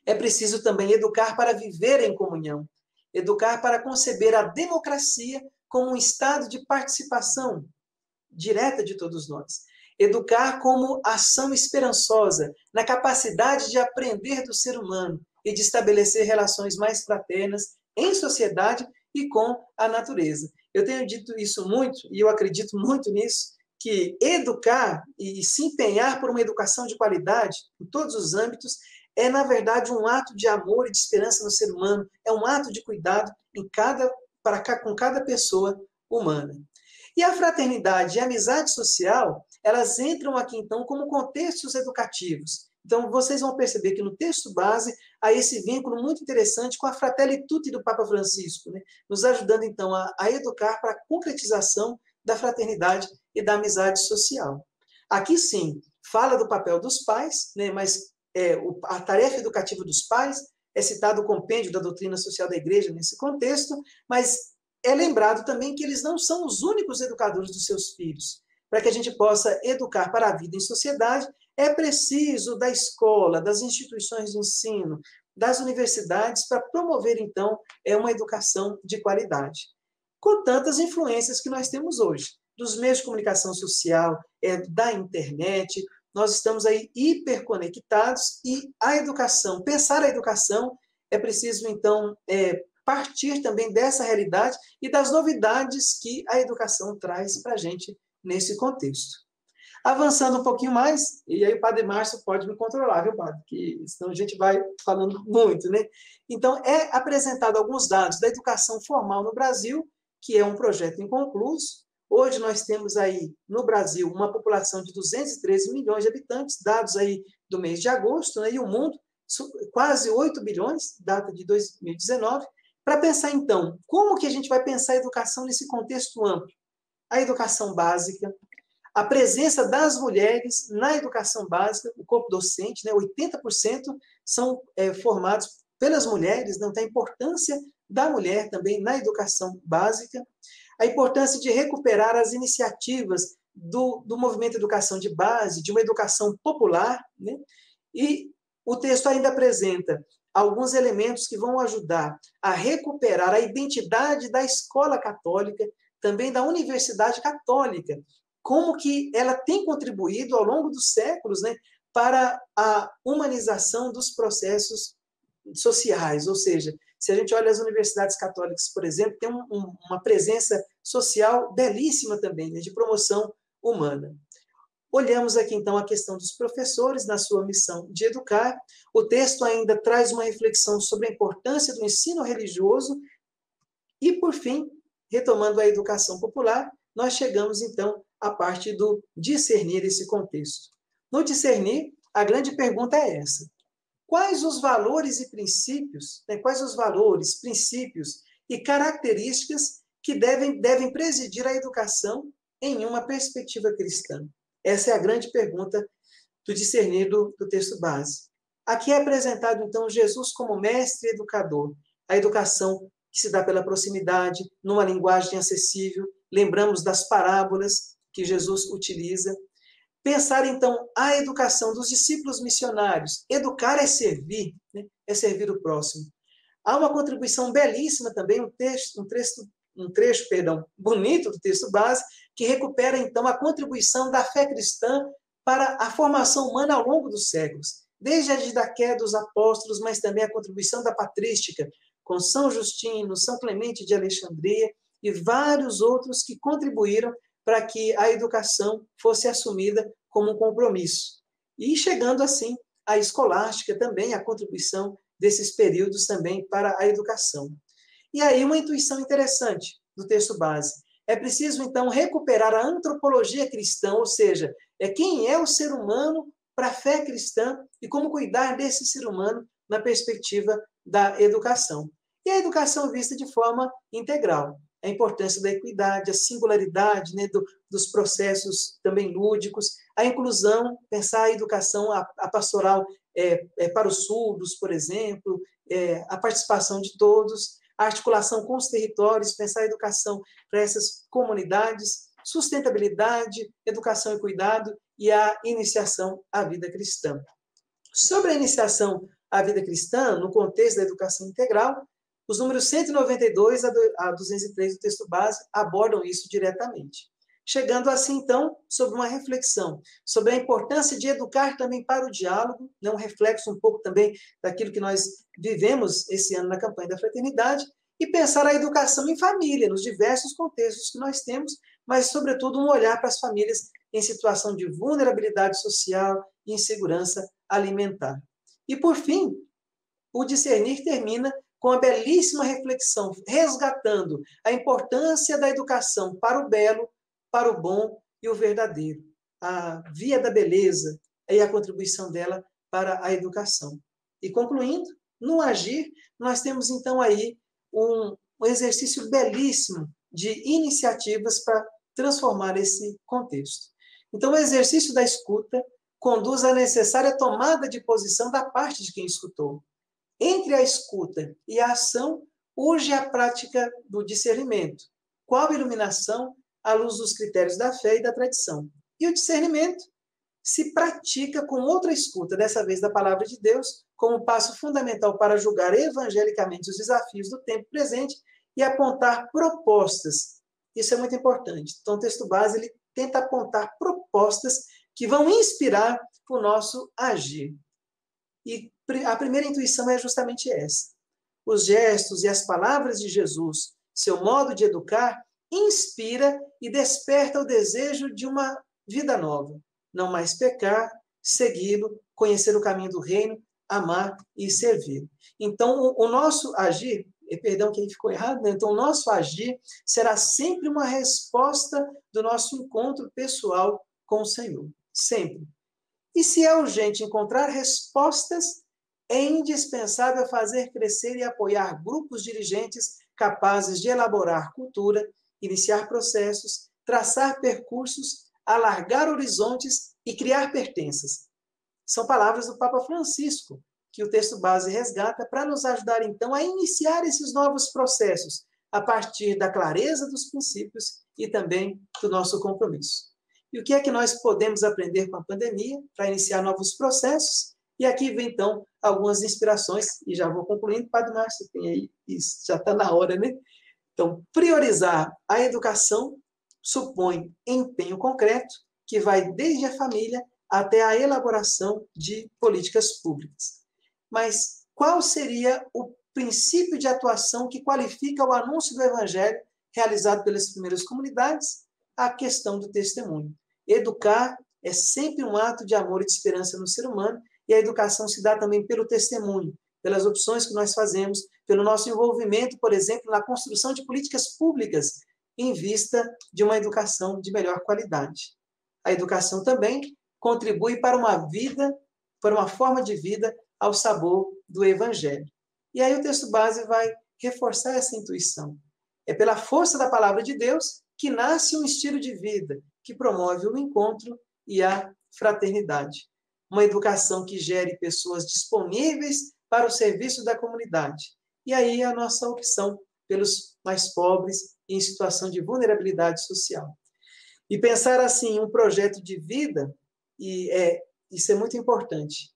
É preciso também educar para viver em comunhão, educar para conceber a democracia como um estado de participação direta de todos nós, educar como ação esperançosa na capacidade de aprender do ser humano e de estabelecer relações mais fraternas em sociedade e com a natureza. Eu tenho dito isso muito, e eu acredito muito nisso, que educar e se empenhar por uma educação de qualidade em todos os âmbitos é, na verdade, um ato de amor e de esperança no ser humano, é um ato de cuidado com cada pessoa humana. E a fraternidade e a amizade social, elas entram aqui, então, como contextos educativos. Então, vocês vão perceber que no texto base há esse vínculo muito interessante com a Fratelli Tutti do Papa Francisco, né? Nos ajudando, então, a educar para a concretização da fraternidade e da amizade social. Aqui, sim, fala do papel dos pais, né? Mas a tarefa educativa dos pais é citado o compêndio da doutrina social da Igreja nesse contexto, mas é lembrado também que eles não são os únicos educadores dos seus filhos. Para que a gente possa educar para a vida em sociedade, é preciso da escola, das instituições de ensino, das universidades, para promover, então, uma educação de qualidade. Com tantas influências que nós temos hoje, dos meios de comunicação social, da internet, nós estamos aí hiperconectados e a educação, pensar a educação, é preciso, então, partir também dessa realidade e das novidades que a educação traz para a gente nesse contexto. Avançando um pouquinho mais, e aí o Padre Márcio pode me controlar, viu, Padre? Que senão a gente vai falando muito, né? Então, é apresentado alguns dados da educação formal no Brasil, que é um projeto inconcluso. Hoje nós temos aí, no Brasil, uma população de 213 milhões de habitantes, dados aí do mês de agosto, né? E o mundo quase 8 bilhões, data de 2019, para pensar, então, como que a gente vai pensar a educação nesse contexto amplo? A educação básica, a presença das mulheres na educação básica, o corpo docente, né, 80% são formados pelas mulheres, não tem a importância da mulher também na educação básica, a importância de recuperar as iniciativas do movimento educação de base, de uma educação popular, né? E o texto ainda apresenta alguns elementos que vão ajudar a recuperar a identidade da escola católica, também da Universidade Católica, como que ela tem contribuído ao longo dos séculos, né, para a humanização dos processos sociais, ou seja, se a gente olha as universidades católicas, por exemplo, tem uma presença social belíssima também, né, de promoção humana. Olhamos aqui, então, a questão dos professores na sua missão de educar. O texto ainda traz uma reflexão sobre a importância do ensino religioso e, por fim, retomando a educação popular, nós chegamos, então, à parte do discernir esse contexto. No discernir, a grande pergunta é essa: quais os valores e princípios, né, quais os valores, princípios e características que devem presidir a educação em uma perspectiva cristã? Essa é a grande pergunta do discernir do texto base. Aqui é apresentado, então, Jesus como mestre educador. A educação que se dá pela proximidade, numa linguagem acessível. Lembramos das parábolas que Jesus utiliza. Pensar, então, a educação dos discípulos missionários. Educar é servir, né? É servir o próximo. Há uma contribuição belíssima também, um trecho bonito do texto base, que recupera, então, a contribuição da fé cristã para a formação humana ao longo dos séculos. Desde a Didaqué dos apóstolos, mas também a contribuição da patrística, com São Justino, São Clemente de Alexandria e vários outros que contribuíram para que a educação fosse assumida como um compromisso. E chegando, assim, à escolástica também, a contribuição desses períodos também para a educação. E aí uma intuição interessante do texto base. É preciso, então, recuperar a antropologia cristã, ou seja, quem é o ser humano para a fé cristã e como cuidar desse ser humano na perspectiva da educação. E a educação vista de forma integral. A importância da equidade, a singularidade, né, dos processos também lúdicos, a inclusão, pensar a educação, a pastoral para os surdos, por exemplo, a participação de todos, a articulação com os territórios, pensar a educação para essas comunidades, sustentabilidade, educação e cuidado e a iniciação à vida cristã. Sobre a iniciação à vida cristã, no contexto da educação integral, os números 192 a 203 do texto base abordam isso diretamente. Chegando assim, então, sobre uma reflexão sobre a importância de educar também para o diálogo, né, um reflexo um pouco também daquilo que nós vivemos esse ano na campanha da fraternidade, e pensar a educação em família, nos diversos contextos que nós temos, mas, sobretudo, um olhar para as famílias em situação de vulnerabilidade social e insegurança alimentar. E, por fim, o discernir termina com a belíssima reflexão, resgatando a importância da educação para o belo, para o bom e o verdadeiro. A via da beleza e a contribuição dela para a educação. E concluindo, no agir, nós temos então aí um exercício belíssimo de iniciativas para transformar esse contexto. Então, o exercício da escuta conduz à necessária tomada de posição da parte de quem escutou. Entre a escuta e a ação, urge a prática do discernimento. Qual iluminação à luz dos critérios da fé e da tradição? E o discernimento se pratica com outra escuta, dessa vez da palavra de Deus, como passo fundamental para julgar evangelicamente os desafios do tempo presente e apontar propostas. Isso é muito importante. Então, o texto base ele tenta apontar propostas que vão inspirar o nosso agir. E a primeira intuição é justamente essa. Os gestos e as palavras de Jesus, seu modo de educar, inspira e desperta o desejo de uma vida nova. Não mais pecar, segui-lo, conhecer o caminho do reino, amar e servir. Então, o nosso agir, perdão que aí ficou errado, né? Então, o nosso agir será sempre uma resposta do nosso encontro pessoal com o Senhor. Sempre. E se é urgente encontrar respostas, é indispensável fazer crescer e apoiar grupos dirigentes capazes de elaborar cultura, iniciar processos, traçar percursos, alargar horizontes e criar pertenças. São palavras do Papa Francisco, que o texto base resgata para nos ajudar, então, a iniciar esses novos processos, a partir da clareza dos princípios e também do nosso compromisso. E o que é que nós podemos aprender com a pandemia para iniciar novos processos? E aqui vem, então, algumas inspirações, e já vou concluindo, Padre Márcio, tem aí, isso, já está na hora, né? Então, priorizar a educação supõe empenho concreto, que vai desde a família até a elaboração de políticas públicas. Mas qual seria o princípio de atuação que qualifica o anúncio do Evangelho realizado pelas primeiras comunidades? A questão do testemunho. Educar é sempre um ato de amor e de esperança no ser humano, e a educação se dá também pelo testemunho, pelas opções que nós fazemos, pelo nosso envolvimento, por exemplo, na construção de políticas públicas em vista de uma educação de melhor qualidade. A educação também contribui para uma vida, para uma forma de vida ao sabor do Evangelho. E aí o texto base vai reforçar essa intuição. É pela força da palavra de Deus que nasce um estilo de vida que promove o encontro e a fraternidade. Uma educação que gere pessoas disponíveis para o serviço da comunidade. E aí a nossa opção pelos mais pobres em situação de vulnerabilidade social. E pensar assim, um projeto de vida, isso é muito importante,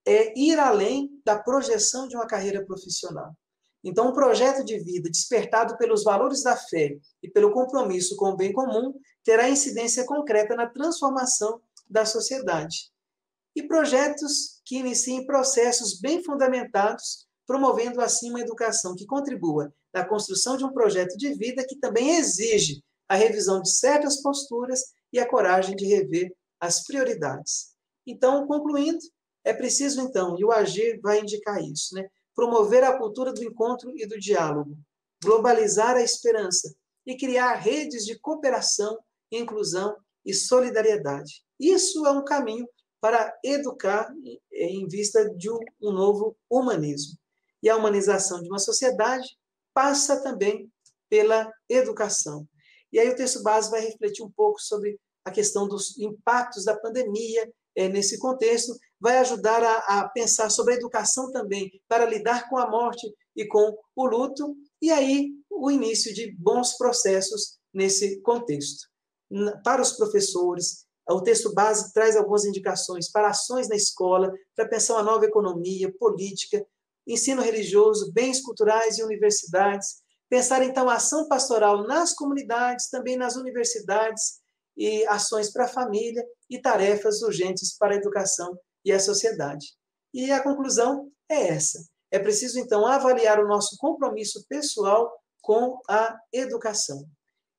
é ir além da projeção de uma carreira profissional. Então, um projeto de vida despertado pelos valores da fé e pelo compromisso com o bem comum terá incidência concreta na transformação da sociedade. E projetos que iniciem processos bem fundamentados, promovendo assim uma educação que contribua na construção de um projeto de vida que também exige a revisão de certas posturas e a coragem de rever as prioridades. Então, concluindo, é preciso, então, e o agir vai indicar isso, né? Promover a cultura do encontro e do diálogo, globalizar a esperança e criar redes de cooperação, inclusão e solidariedade. Isso é um caminho para educar em vista de um novo humanismo. E a humanização de uma sociedade passa também pela educação. E aí o texto base vai refletir um pouco sobre a questão dos impactos da pandemia nesse contexto, vai ajudar a pensar sobre a educação também, para lidar com a morte e com o luto, e aí o início de bons processos nesse contexto. Para os professores, o texto base traz algumas indicações para ações na escola, para pensar uma nova economia, política, ensino religioso, bens culturais e universidades, pensar, então, a ação pastoral nas comunidades, também nas universidades, e ações para a família e tarefas urgentes para a educação e a sociedade. E a conclusão é essa. É preciso, então, avaliar o nosso compromisso pessoal com a educação.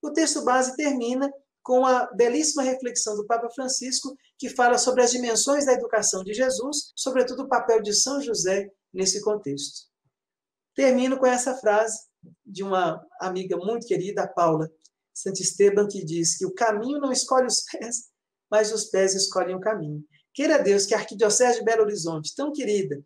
O texto base termina com a belíssima reflexão do Papa Francisco, que fala sobre as dimensões da educação de Jesus, sobretudo o papel de São José nesse contexto. Termino com essa frase de uma amiga muito querida, a Paula Santisteban, que diz que o caminho não escolhe os pés, mas os pés escolhem o caminho. Queira Deus que a Arquidiocese de Belo Horizonte, tão querida,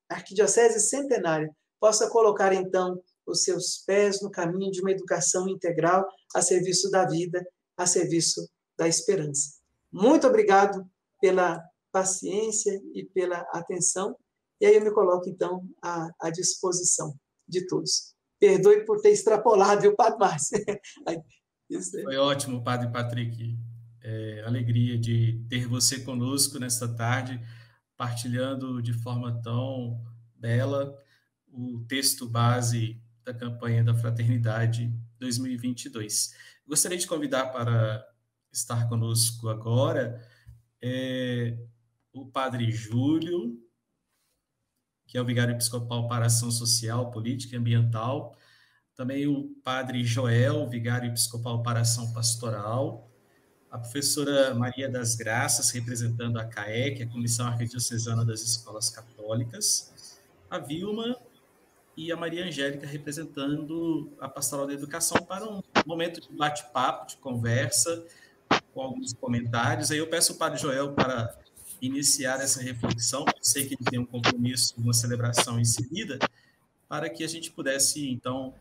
Arquidiocese centenária, possa colocar, então, os seus pés no caminho de uma educação integral a serviço da vida, a serviço da esperança. Muito obrigado pela paciência e pela atenção, e aí eu me coloco, então, à disposição de todos. Perdoe por ter extrapolado, viu, Padre Márcio? Foi ótimo, Padre Patrick. Alegria de ter você conosco nesta tarde, partilhando de forma tão bela o texto base da campanha da Fraternidade 2022. Gostaria de convidar para estar conosco agora o Padre Júlio, que é o Vigário Episcopal para Ação Social, Política e Ambiental, também o Padre Joel, Vigário Episcopal para Ação Pastoral, a professora Maria das Graças, representando a CAEC, a Comissão Arquidiocesana das Escolas Católicas, a Vilma e a Maria Angélica, representando a Pastoral da Educação, para um momento de bate-papo, de conversa, com alguns comentários. Aí eu peço ao Padre Joel para iniciar essa reflexão. Eu sei que ele tem um compromisso, uma celebração em seguida, para que a gente pudesse, então,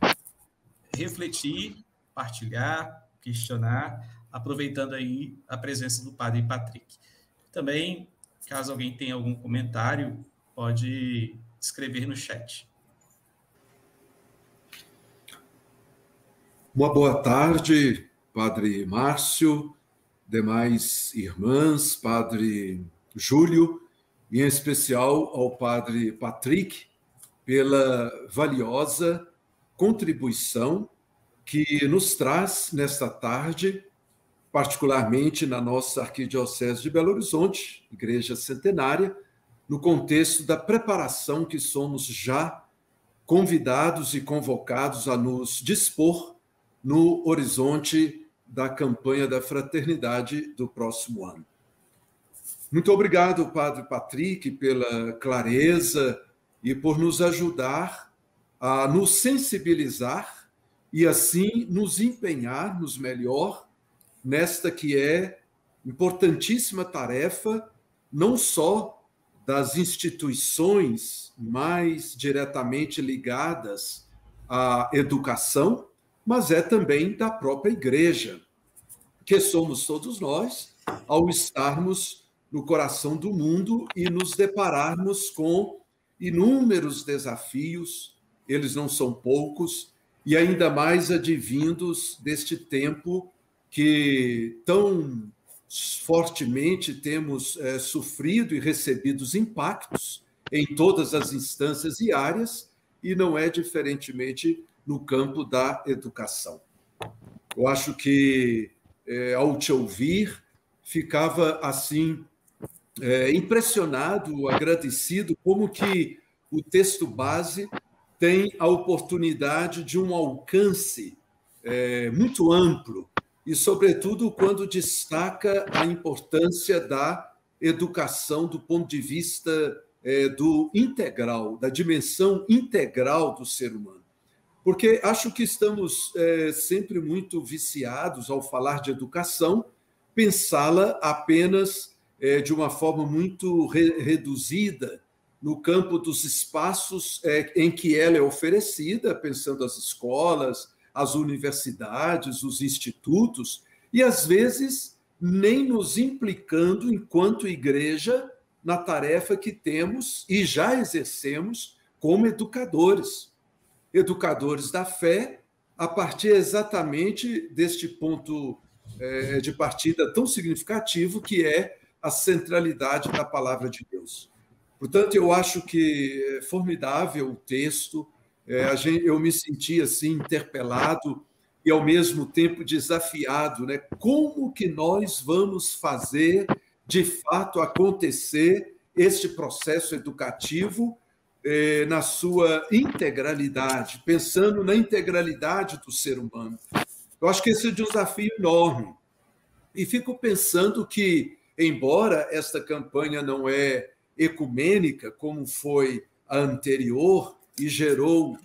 refletir, partilhar, questionar, aproveitando aí a presença do Padre Patrick. Também, caso alguém tenha algum comentário, pode escrever no chat. Uma boa tarde, Padre Márcio, demais irmãs, Padre Júlio, e em especial ao Padre Patrick, pela valiosa contribuição que nos traz nesta tarde, particularmente na nossa Arquidiocese de Belo Horizonte, Igreja Centenária, no contexto da preparação que somos já convidados e convocados a nos dispor no horizonte da campanha da fraternidade do próximo ano. Muito obrigado, Padre Patrick, pela clareza e por nos ajudar a nos sensibilizar e, assim, nos empenharmos melhor nesta que é importantíssima tarefa, não só das instituições mais diretamente ligadas à educação, mas é também da própria Igreja, que somos todos nós, ao estarmos no coração do mundo e nos depararmos com inúmeros desafios, eles não são poucos, e ainda mais advindos deste tempo que tão fortemente temos sofrido e recebido os impactos em todas as instâncias e áreas, e não é diferentemente no campo da educação. Eu acho que, ao te ouvir, ficava assim, impressionado, agradecido, como que o texto base tem a oportunidade de um alcance muito amplo, e, sobretudo, quando destaca a importância da educação do ponto de vista do integral, da dimensão integral do ser humano. Porque acho que estamos sempre muito viciados, ao falar de educação, pensá-la apenas de uma forma muito reduzida no campo dos espaços em que ela é oferecida, pensando as escolas, as universidades, os institutos, e, às vezes, nem nos implicando, enquanto igreja, na tarefa que temos e já exercemos como educadores. Educadores da fé, a partir exatamente deste ponto de partida tão significativo que é a centralidade da palavra de Deus. Portanto, eu acho que é formidável o texto, eu me senti assim interpelado e, ao mesmo tempo, desafiado, né? Como que nós vamos fazer, de fato, acontecer este processo educativo na sua integralidade, pensando na integralidade do ser humano. Eu acho que esse é um desafio enorme. E fico pensando que, embora esta campanha não é ecumênica, como foi a anterior, e gerou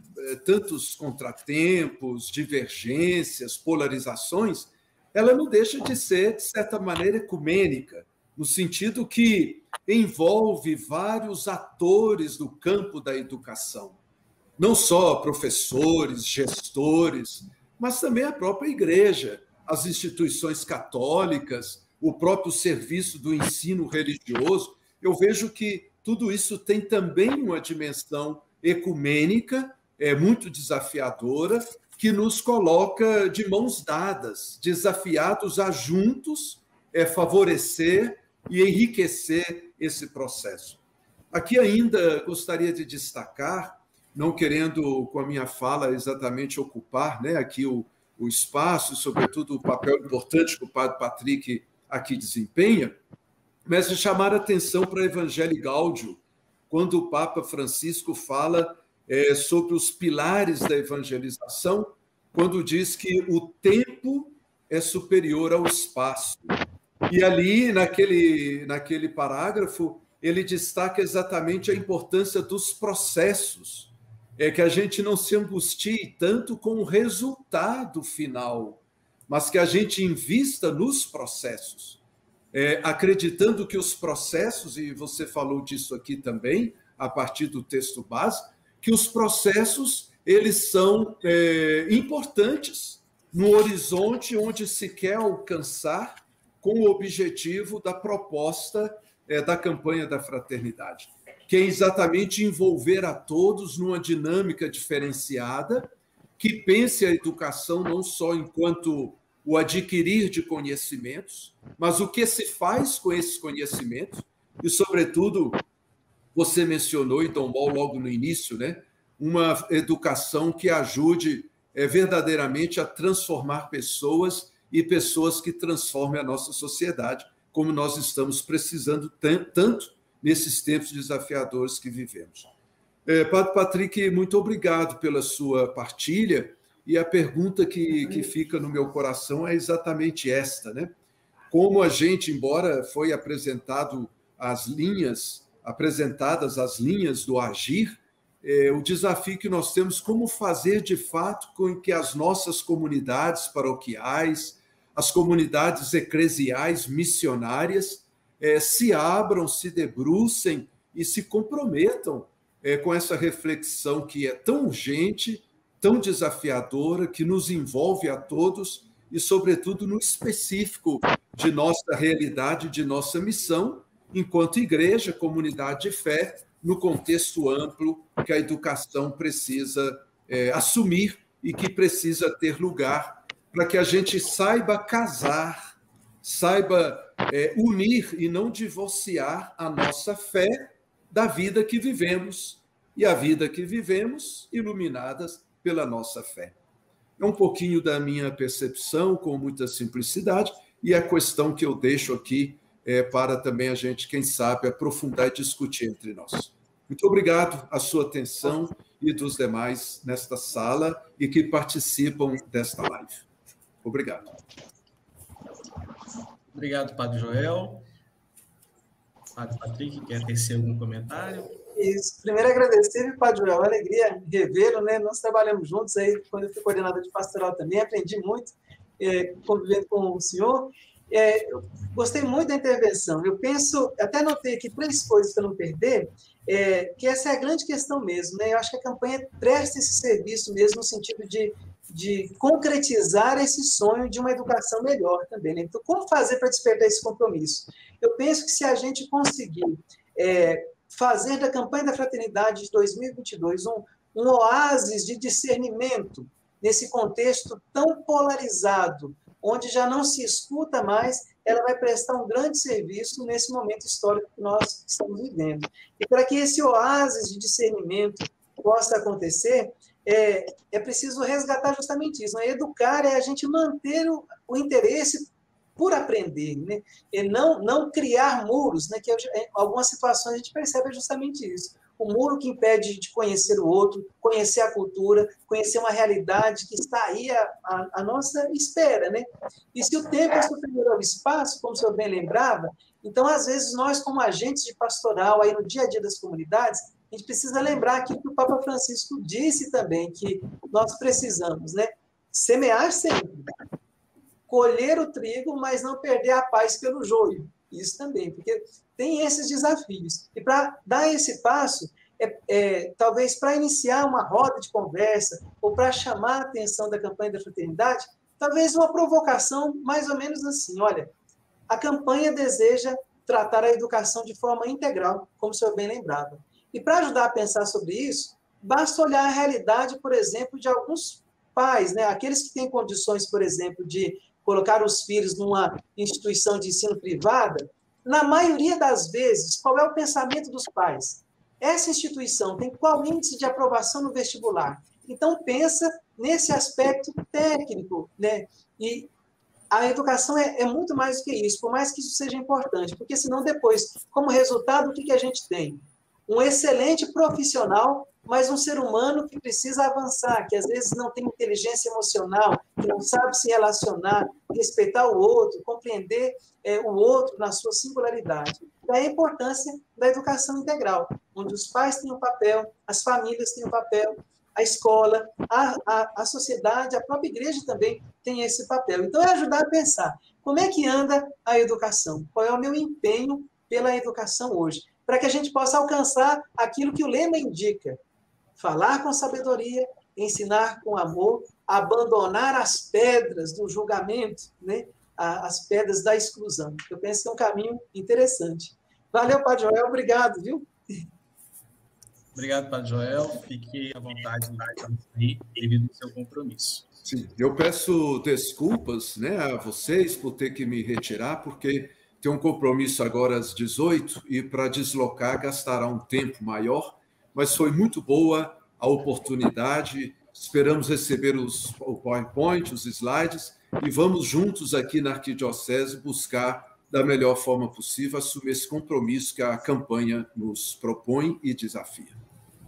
tantos contratempos, divergências, polarizações, ela não deixa de ser, de certa maneira, ecumênica, no sentido que envolve vários atores do campo da educação. Não só professores, gestores, mas também a própria igreja, as instituições católicas, o próprio serviço do ensino religioso. Eu vejo que tudo isso tem também uma dimensão ecumênica, muito desafiadora, que nos coloca de mãos dadas, desafiados a juntos favorecer e enriquecer esse processo. Aqui ainda gostaria de destacar, não querendo com a minha fala exatamente ocupar, né, aqui o espaço, sobretudo o papel importante que o Padre Patrick aqui desempenha, mas de chamar a atenção para o Evangelii Gaudium, quando o Papa Francisco fala sobre os pilares da evangelização, quando diz que o tempo é superior ao espaço. E ali, naquele parágrafo, ele destaca exatamente a importância dos processos, que a gente não se angustie tanto com o resultado final, mas que a gente invista nos processos. acreditando que os processos, e você falou disso aqui também, a partir do texto base, que os processos eles são importantes no horizonte onde se quer alcançar com o objetivo da proposta da campanha da fraternidade, que é exatamente envolver a todos numa dinâmica diferenciada, que pense a educação não só enquanto o adquirir de conhecimentos, mas o que se faz com esses conhecimentos, e, sobretudo, você mencionou, e Dom Bal logo no início, né, uma educação que ajude verdadeiramente a transformar pessoas e pessoas que transformem a nossa sociedade, como nós estamos precisando tanto nesses tempos desafiadores que vivemos. Padre Patrick, muito obrigado pela sua partilha, e a pergunta que fica no meu coração é exatamente esta, né? Como a gente, embora foi apresentadas as linhas do agir, o desafio que nós temos, como fazer de fato com que as nossas comunidades paroquiais, as comunidades eclesiais missionárias, se abram, se debrucem e se comprometam com essa reflexão que é tão urgente, tão desafiadora, que nos envolve a todos e, sobretudo, no específico de nossa realidade, de nossa missão, enquanto igreja, comunidade de fé, no contexto amplo que a educação precisa assumir e que precisa ter lugar para que a gente saiba casar, saiba unir e não divorciar a nossa fé da vida que vivemos, e a vida que vivemos iluminadas pela nossa fé. É um pouquinho da minha percepção, com muita simplicidade, e a questão que eu deixo aqui para também a gente, quem sabe, aprofundar e discutir entre nós. Muito obrigado à sua atenção e dos demais nesta sala e que participam desta live. Obrigado. Obrigado, Padre Joel. Padre Patrick, quer tecer algum comentário? Isso. Primeiro, agradecer, Padre Joel, uma alegria revê-lo, né? Nós trabalhamos juntos aí, quando eu fui coordenador de pastoral também, aprendi muito convivendo com o senhor. Eu gostei muito da intervenção. Eu penso, até anotei aqui 3 coisas para não perder, que essa é a grande questão mesmo, né? Eu acho que a campanha presta esse serviço mesmo no sentido de concretizar esse sonho de uma educação melhor também, né? Então, como fazer para despertar esse compromisso? Eu penso que se a gente conseguir fazer da campanha da fraternidade de 2022 um oásis de discernimento nesse contexto tão polarizado, onde já não se escuta mais, ela vai prestar um grande serviço nesse momento histórico que nós estamos vivendo. E para que esse oásis de discernimento possa acontecer, é preciso resgatar justamente isso, né? Educar é a gente manter o interesse por aprender, né? E não criar muros, né? Que em algumas situações a gente percebe justamente isso. O muro que impede de conhecer o outro, conhecer a cultura, conhecer uma realidade que está aí à nossa espera, né? E se o tempo é superior ao espaço, como o senhor bem lembrava, então, às vezes, nós, como agentes de pastoral, aí no dia a dia das comunidades, a gente precisa lembrar aquilo que o Papa Francisco disse também, que nós precisamos, né? Semear sempre, colher o trigo, mas não perder a paz pelo joio. Isso também, porque tem esses desafios. E para dar esse passo, talvez para iniciar uma roda de conversa, ou para chamar a atenção da campanha da fraternidade, talvez uma provocação mais ou menos assim, olha, a campanha deseja tratar a educação de forma integral, como o senhor bem lembrava. E para ajudar a pensar sobre isso, basta olhar a realidade, por exemplo, de alguns pais, né? Aqueles que têm condições, por exemplo, de colocar os filhos numa instituição de ensino privada, na maioria das vezes, qual é o pensamento dos pais? Essa instituição tem qual índice de aprovação no vestibular? Então, pensa nesse aspecto técnico, né? E a educação é muito mais do que isso, por mais que isso seja importante, porque senão depois, como resultado, o que a gente tem? Um excelente profissional, mas um ser humano que precisa avançar, que às vezes não tem inteligência emocional, que não sabe se relacionar, respeitar o outro, compreender o outro na sua singularidade. Daí a importância da educação integral, onde os pais têm um papel, as famílias têm um papel, a escola, a sociedade, a própria igreja também tem esse papel. Então, é ajudar a pensar como é que anda a educação, qual é o meu empenho pela educação hoje, para que a gente possa alcançar aquilo que o lema indica: falar com sabedoria, ensinar com amor, abandonar as pedras do julgamento, né? As pedras da exclusão. Eu penso que é um caminho interessante. Valeu, Padre Joel, obrigado, viu? Obrigado, Padre Joel. Fique à vontade aí, devido ao seu compromisso. Sim, eu peço desculpas, né, a vocês por ter que me retirar, porque tenho um compromisso agora às 18 e para deslocar gastará um tempo maior, mas foi muito boa a oportunidade. Esperamos receber o PowerPoint, os slides, e vamos juntos aqui na Arquidiocese buscar, da melhor forma possível, assumir esse compromisso que a campanha nos propõe e desafia.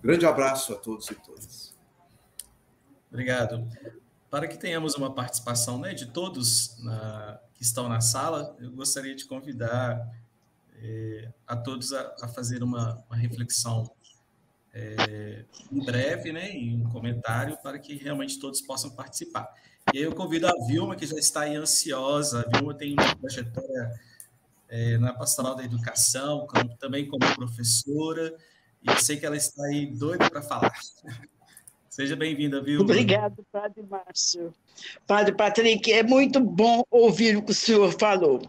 Grande abraço a todos e todas. Obrigado. Para que tenhamos uma participação, né, de todos que estão na sala, eu gostaria de convidar a todos a fazer uma reflexão em breve, né, em um comentário, para que realmente todos possam participar. E aí eu convido a Vilma, que já está aí ansiosa. A Vilma tem uma trajetória na Pastoral da Educação, também como professora, e eu sei que ela está aí doida para falar. Seja bem-vinda, Vilma. Obrigado, Padre Márcio. Padre Patrick, é muito bom ouvir o que o senhor falou.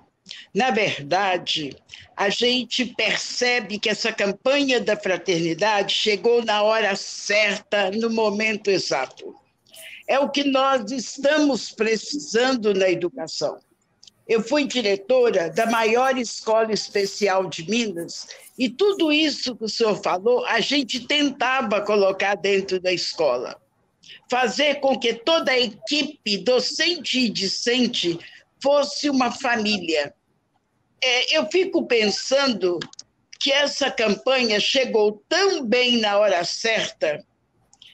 Na verdade, a gente percebe que essa campanha da fraternidade chegou na hora certa, no momento exato. É o que nós estamos precisando na educação. Eu fui diretora da maior escola especial de Minas e tudo isso que o senhor falou, a gente tentava colocar dentro da escola. Fazer com que toda a equipe docente e discente fosse uma família. Eu fico pensando que essa campanha chegou tão bem na hora certa,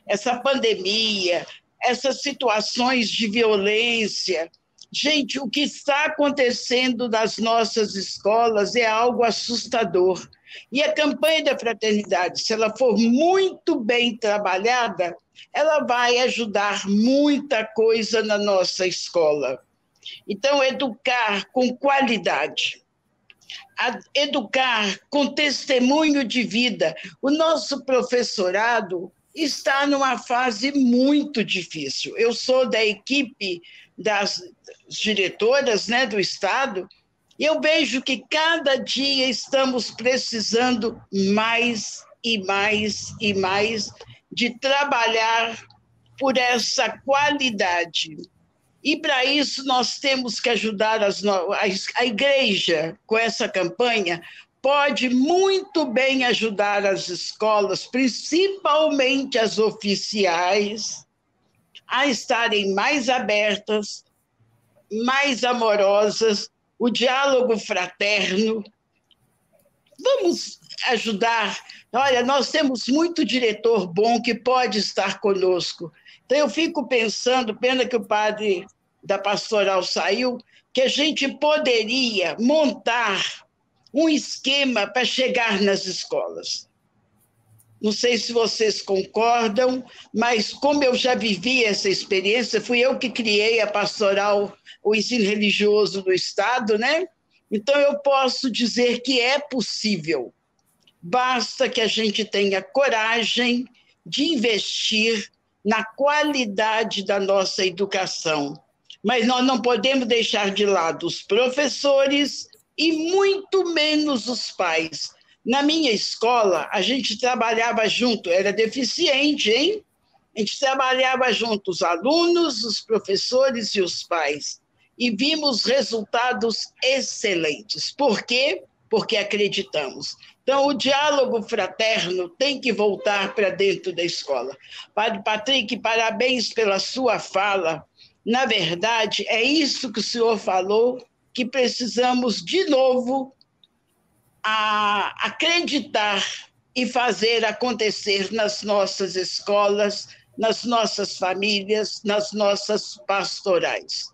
essa pandemia, essas situações de violência. Gente, o que está acontecendo nas nossas escolas é algo assustador. E a campanha da fraternidade, se ela for muito bem trabalhada, ela vai ajudar muita coisa na nossa escola. Então, educar com qualidade, educar com testemunho de vida. O nosso professorado está numa fase muito difícil. Eu sou da equipe das diretoras, né, do Estado, e eu vejo que cada dia estamos precisando mais e mais e mais de trabalhar por essa qualidade. E, para isso, nós temos que ajudar a igreja com essa campanha. Pode muito bem ajudar as escolas, principalmente as oficiais, a estarem mais abertas, mais amorosas, o diálogo fraterno. Vamos ajudar. Olha, nós temos muito diretor bom que pode estar conosco. Então, eu fico pensando, pena que o padre da pastoral saiu, que a gente poderia montar um esquema para chegar nas escolas. Não sei se vocês concordam, mas como eu já vivi essa experiência, fui eu que criei a pastoral, o ensino religioso do Estado, né? Então eu posso dizer que é possível. Basta que a gente tenha coragem de investir na qualidade da nossa educação. Mas nós não podemos deixar de lado os professores e muito menos os pais. Na minha escola, a gente trabalhava junto, era deficiente, hein? A gente trabalhava junto, os alunos, os professores e os pais. E vimos resultados excelentes. Por quê? Porque acreditamos. Então, o diálogo fraterno tem que voltar para dentro da escola. Padre Patrick, parabéns pela sua fala. Na verdade, é isso que o senhor falou, que precisamos, de novo, acreditar e fazer acontecer nas nossas escolas, nas nossas famílias, nas nossas pastorais.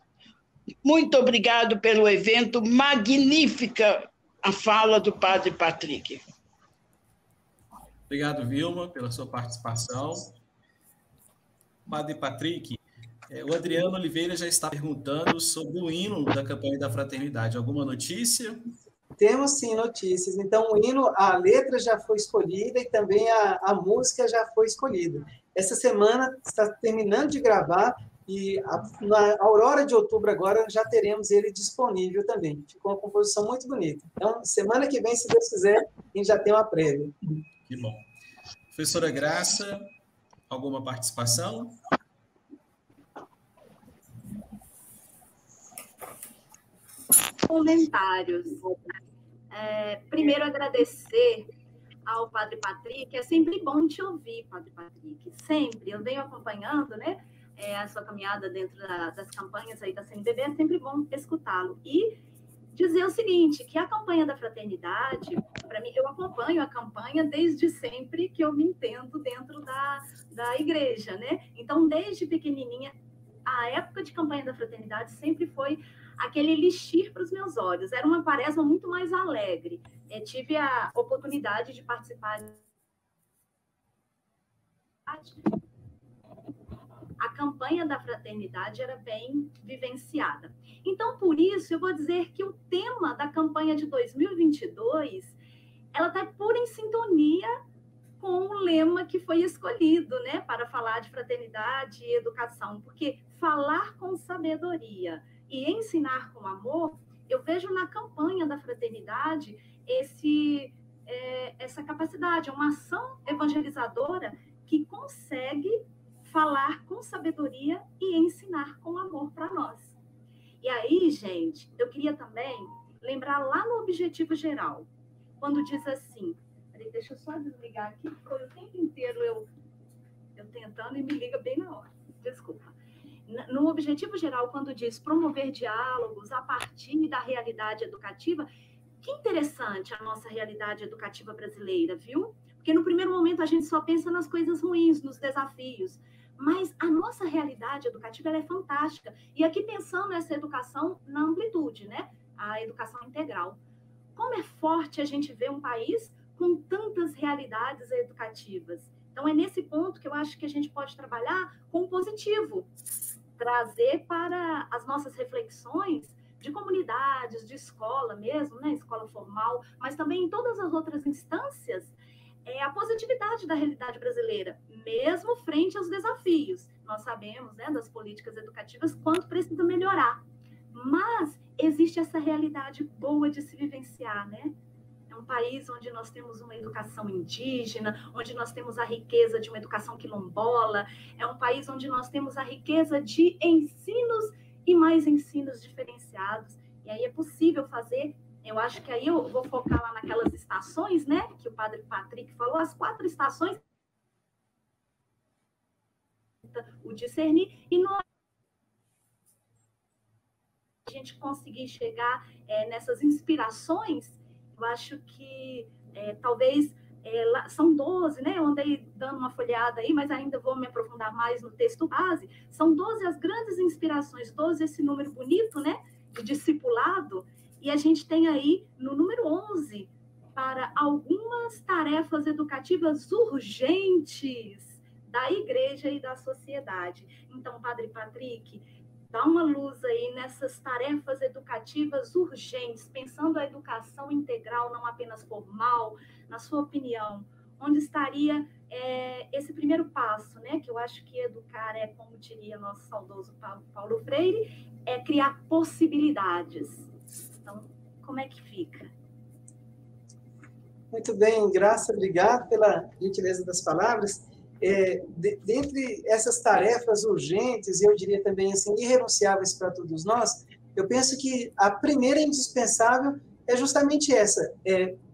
Muito obrigado pelo evento, magnífica a fala do Padre Patrick. Obrigado, Vilma, pela sua participação. Padre Patrick, O Adriano Oliveira já está perguntando sobre o hino da campanha da fraternidade. Alguma notícia? Temos sim notícias. Então, o hino, a letra já foi escolhida e também a música já foi escolhida. Essa semana está terminando de gravar e na aurora de outubro agora já teremos ele disponível também. Ficou uma composição muito bonita. Então, semana que vem, se Deus quiser, a gente já tem uma prévia. Que bom. Professora Graça, alguma participação? Comentários. Primeiro, agradecer ao Padre Patrick. É sempre bom te ouvir, Padre Patrick. Sempre. Eu venho acompanhando, né, a sua caminhada dentro das campanhas aí da CNBB. É sempre bom escutá-lo. E dizer o seguinte, que a campanha da fraternidade, para mim, eu acompanho a campanha desde sempre que eu me entendo dentro da igreja, né? Então, desde pequenininha, a época de campanha da fraternidade sempre foi aquele elixir para os meus olhos. Era uma quaresma muito mais alegre. Tive a oportunidade de participar. A campanha da fraternidade era bem vivenciada. Então, por isso, eu vou dizer que o tema da campanha de 2022, ela está pura em sintonia com o lema que foi escolhido, né, para falar de fraternidade e educação, porque falar com sabedoria e ensinar com amor, eu vejo na campanha da fraternidade essa capacidade, uma ação evangelizadora que consegue falar com sabedoria e ensinar com amor para nós. E aí, gente, eu queria também lembrar lá no objetivo geral, quando diz assim, deixa eu só desligar aqui, foi o tempo inteiro eu tentando e me liga bem na hora, desculpa. No objetivo geral, quando diz promover diálogos a partir da realidade educativa, que interessante a nossa realidade educativa brasileira, viu? Porque no primeiro momento a gente só pensa nas coisas ruins, nos desafios, mas a nossa realidade educativa ela é fantástica. E aqui pensando nessa educação na amplitude, né? A educação integral. Como é forte a gente ver um país com tantas realidades educativas. Então, é nesse ponto que eu acho que a gente pode trabalhar com o positivo, trazer para as nossas reflexões de comunidades, de escola mesmo, né? Escola formal, mas também em todas as outras instâncias, a positividade da realidade brasileira, mesmo frente aos desafios. Nós sabemos, né, das políticas educativas, quanto precisa melhorar. Mas existe essa realidade boa de se vivenciar, né? É um país onde nós temos uma educação indígena, onde nós temos a riqueza de uma educação quilombola, é um país onde nós temos a riqueza de ensinos e mais ensinos diferenciados. E aí é possível fazer. Eu acho que aí eu vou focar lá naquelas estações, né, que o Padre Patrick falou, as 4 estações, o discernir, e a gente conseguir chegar nessas inspirações, eu acho que talvez, são 12, né, eu andei dando uma folheada aí, mas ainda vou me aprofundar mais no texto base, são 12 as grandes inspirações, 12 esse número bonito, né, de discipulado. E a gente tem aí, no número 11, para algumas tarefas educativas urgentes da igreja e da sociedade. Então, Padre Patrick, dá uma luz aí nessas tarefas educativas urgentes, pensando a educação integral, não apenas formal, na sua opinião, onde estaria esse primeiro passo, né? Que eu acho que educar como diria nosso saudoso Paulo Freire, é criar possibilidades. Então, como é que fica? Muito bem, Graça, obrigado pela gentileza das palavras. Dentre essas tarefas urgentes, eu diria também assim, irrenunciáveis para todos nós, eu penso que a primeira indispensável é justamente essa.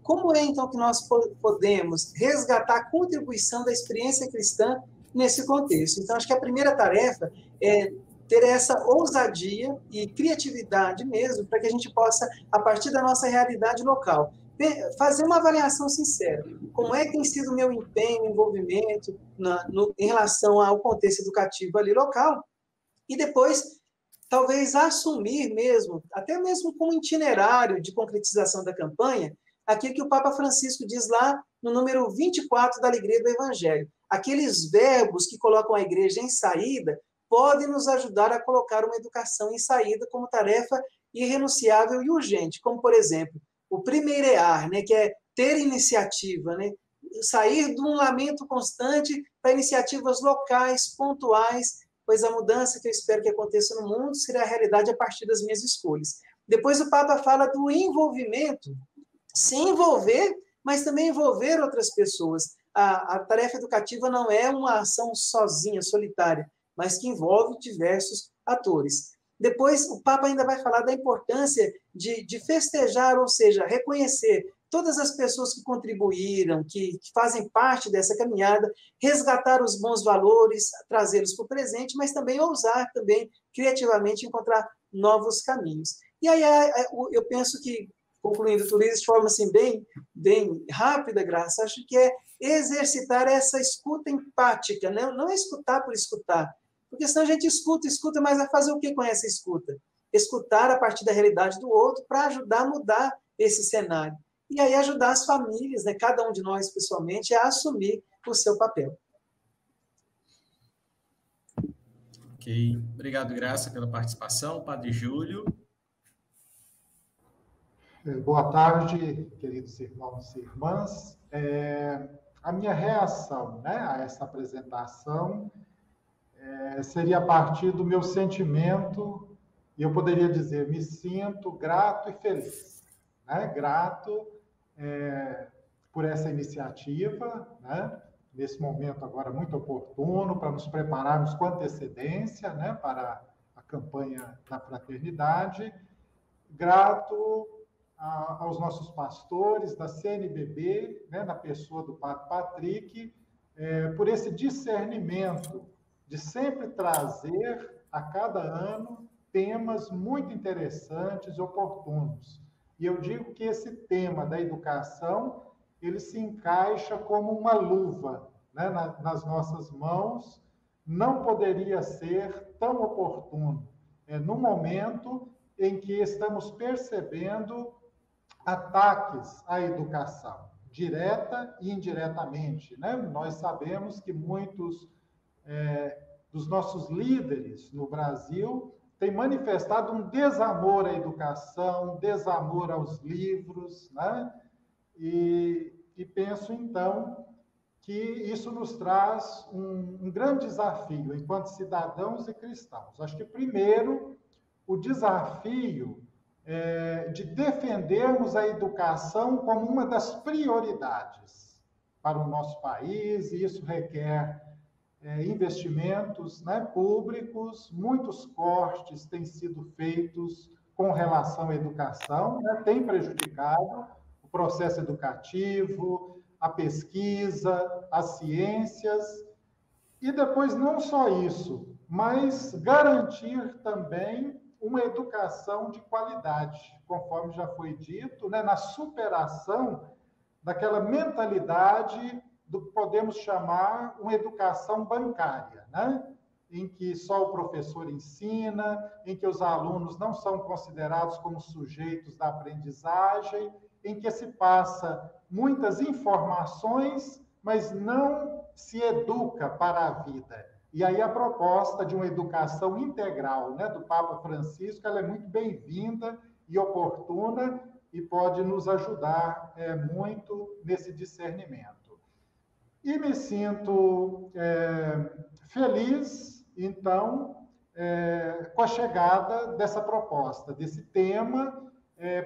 Como é, então, que nós podemos resgatar a contribuição da experiência cristã nesse contexto? Então, acho que a primeira tarefa é ter essa ousadia e criatividade mesmo, para que a gente possa, a partir da nossa realidade local, fazer uma avaliação sincera. Como é que tem sido o meu empenho, envolvimento em relação ao contexto educativo ali local? E depois, talvez assumir mesmo, até mesmo com um itinerário de concretização da campanha, aquilo que o Papa Francisco diz lá no número 24 da Alegria do Evangelho. Aqueles verbos que colocam a igreja em saída, podem nos ajudar a colocar uma educação em saída como tarefa irrenunciável e urgente, como, por exemplo, o primeirear, né, que é ter iniciativa, né, sair de um lamento constante para iniciativas locais, pontuais, pois a mudança que eu espero que aconteça no mundo será a realidade a partir das minhas escolhas. Depois o Papa fala do envolvimento, se envolver, mas também envolver outras pessoas. A tarefa educativa não é uma ação sozinha, solitária, mas que envolve diversos atores. Depois, o Papa ainda vai falar da importância de festejar, ou seja, reconhecer todas as pessoas que contribuíram, que fazem parte dessa caminhada, resgatar os bons valores, trazê-los para o presente, mas também ousar também criativamente encontrar novos caminhos. E aí eu penso que, concluindo tudo isso de forma assim, bem rápida, Graça, acho que é exercitar essa escuta empática, né? Não é escutar por escutar, porque senão a gente escuta, mas vai fazer o que com essa escuta? Escutar a partir da realidade do outro para ajudar a mudar esse cenário. E aí ajudar as famílias, né, cada um de nós pessoalmente, a assumir o seu papel. Ok. Obrigado, Graça, pela participação. Padre Júlio. Boa tarde, queridos irmãos e irmãs. A minha reação, né, a essa apresentação seria a partir do meu sentimento, e eu poderia dizer, me sinto grato e feliz. Né? Grato por essa iniciativa, né? Nesse momento agora muito oportuno, para nos prepararmos com antecedência, né, para a campanha da fraternidade. Grato aos nossos pastores da CNBB, né, na pessoa do Padre Patrick, por esse discernimento de sempre trazer a cada ano temas muito interessantes e oportunos. E eu digo que esse tema da educação, ele se encaixa como uma luva, né, nas nossas mãos, não poderia ser tão oportuno. No momento em que estamos percebendo ataques à educação, direta e indiretamente, né? Nós sabemos que muitos dos nossos líderes no Brasil têm manifestado um desamor à educação, um desamor aos livros, né? E penso, então, que isso nos traz um grande desafio enquanto cidadãos e cristãos. Acho que, primeiro, o desafio de defendermos a educação como uma das prioridades para o nosso país, e isso requer investimentos, né, públicos, muitos cortes têm sido feitos com relação à educação, né, tem prejudicado o processo educativo, a pesquisa, as ciências, e depois não só isso, mas garantir também uma educação de qualidade, conforme já foi dito, né, na superação daquela mentalidade do que podemos chamar uma educação bancária, né? Em que só o professor ensina, em que os alunos não são considerados como sujeitos da aprendizagem, em que se passa muitas informações, mas não se educa para a vida. E aí a proposta de uma educação integral, né, do Papa Francisco, ela é muito bem-vinda e oportuna e pode nos ajudar muito nesse discernimento. E me sinto feliz, então, com a chegada dessa proposta, desse tema.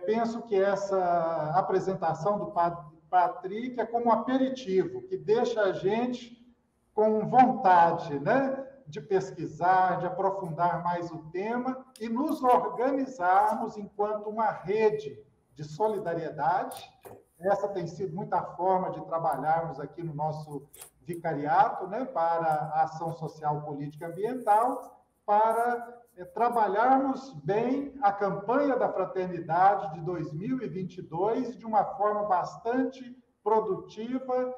Penso que essa apresentação do Padre Patrick é como um aperitivo, que deixa a gente com vontade, né, de pesquisar, de aprofundar mais o tema e nos organizarmos enquanto uma rede de solidariedade. Essa tem sido muita forma de trabalharmos aqui no nosso vicariato, né, para a ação social, política e ambiental, para trabalharmos bem a campanha da fraternidade de 2022 de uma forma bastante produtiva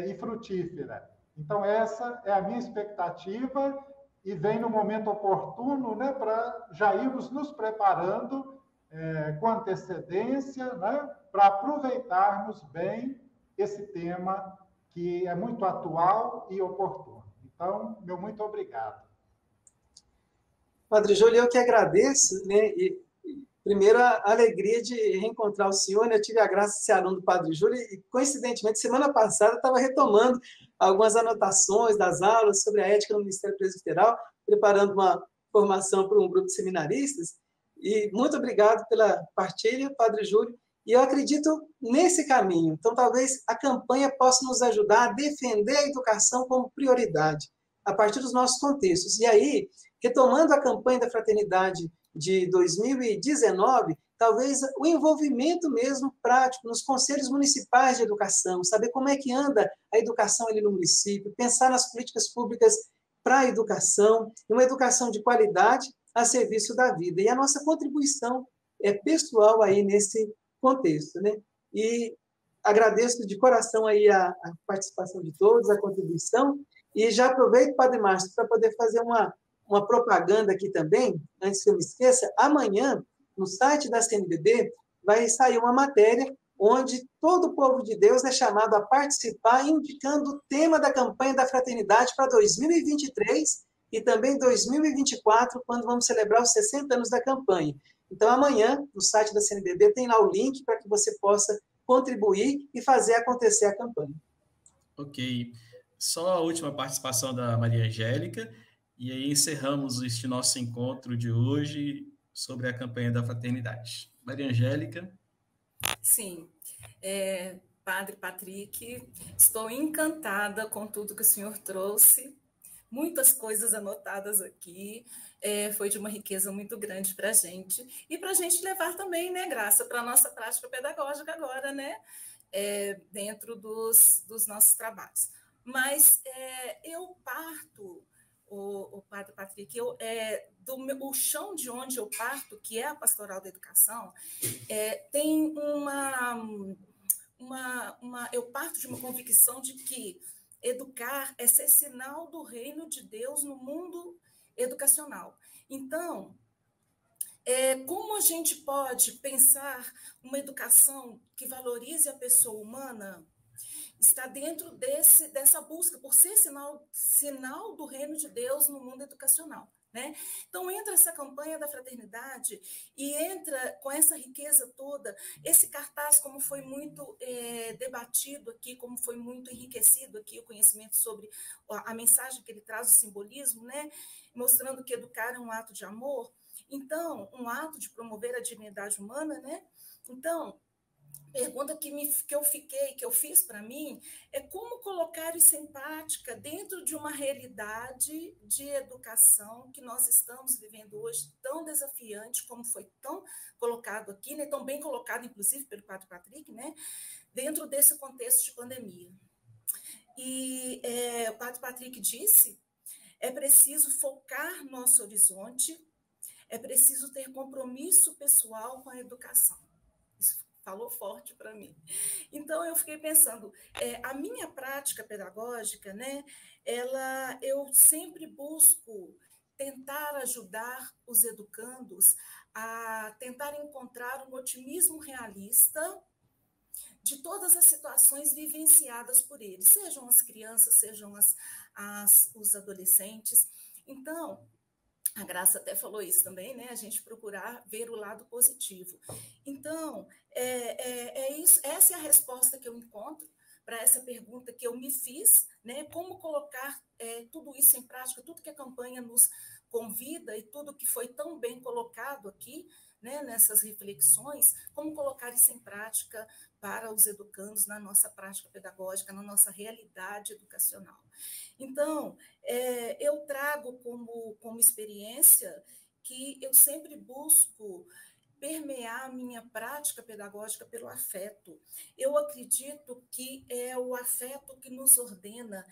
e frutífera. Então, essa é a minha expectativa e vem no momento oportuno, né, para já irmos nos preparando com antecedência, né, para aproveitarmos bem esse tema que é muito atual e oportuno. Então, meu muito obrigado. Padre Júlio, eu que agradeço, né? E, primeiro, a alegria de reencontrar o senhor, né? Eu tive a graça de ser aluno do Padre Júlio e, coincidentemente, semana passada eu estava retomando algumas anotações das aulas sobre a ética no Ministério Presbiteral, preparando uma formação para um grupo de seminaristas. E muito obrigado pela partilha, Padre Júlio. E eu acredito nesse caminho. Então, talvez a campanha possa nos ajudar a defender a educação como prioridade, a partir dos nossos contextos. E aí, retomando a campanha da fraternidade de 2019, talvez o envolvimento mesmo prático nos conselhos municipais de educação, saber como é que anda a educação ali no município, pensar nas políticas públicas para a educação, e uma educação de qualidade a serviço da vida. E a nossa contribuição é pessoal aí nesse contexto, né? E agradeço de coração aí a participação de todos, a contribuição, e já aproveito, Padre Márcio, para poder fazer uma propaganda aqui também, antes que eu me esqueça. Amanhã, no site da CNBB, vai sair uma matéria onde todo o povo de Deus é chamado a participar, indicando o tema da campanha da fraternidade para 2023 e também 2024, quando vamos celebrar os 60 anos da campanha. Então, amanhã, no site da CNBB, tem lá o link para que você possa contribuir e fazer acontecer a campanha. Ok. Só a última participação da Maria Angélica, e aí encerramos este nosso encontro de hoje sobre a campanha da fraternidade. Maria Angélica. Sim. Padre Patrick, estou encantada com tudo que o senhor trouxe, muitas coisas anotadas aqui, foi de uma riqueza muito grande para a gente, e para a gente levar também, né, Graça, para a nossa prática pedagógica agora, né, dentro dos nossos trabalhos. Mas eu parto, o Padre Patrick, o chão de onde eu parto, que é a Pastoral da Educação, tem eu parto de uma convicção de que educar é ser sinal do reino de Deus no mundo educacional. Então, como a gente pode pensar uma educação que valorize a pessoa humana? Está dentro dessa busca por ser sinal do reino de Deus no mundo educacional. Né? Então, entra essa campanha da fraternidade e entra com essa riqueza toda, esse cartaz, como foi muito debatido aqui, como foi muito enriquecido aqui o conhecimento sobre a mensagem que ele traz, o simbolismo, né? Mostrando que educar é um ato de amor, então, um ato de promover a dignidade humana, né? Então, pergunta que eu fiz para mim é como colocar isso em prática dentro de uma realidade de educação que nós estamos vivendo hoje, tão desafiante, como foi tão colocado aqui, né, tão bem colocado, inclusive, pelo Padre Patrick, né, dentro desse contexto de pandemia. E o Padre Patrick disse, é preciso focar nosso horizonte, é preciso ter compromisso pessoal com a educação. Isso falou forte para mim. Então, eu fiquei pensando, a minha prática pedagógica, né, eu sempre busco tentar ajudar os educandos a tentar encontrar um otimismo realista de todas as situações vivenciadas por eles, sejam as crianças, sejam os adolescentes. Então, a Graça até falou isso também, né? A gente procurar ver o lado positivo. Então, isso, essa é a resposta que eu encontro para essa pergunta que eu me fiz, né? Como colocar tudo isso em prática, tudo que a campanha nos convida e tudo que foi tão bem colocado aqui, né, nessas reflexões, como colocar isso em prática para os educandos na nossa prática pedagógica, na nossa realidade educacional. Então, eu trago como experiência que eu sempre busco permear a minha prática pedagógica pelo afeto. Eu acredito que é o afeto que nos ordena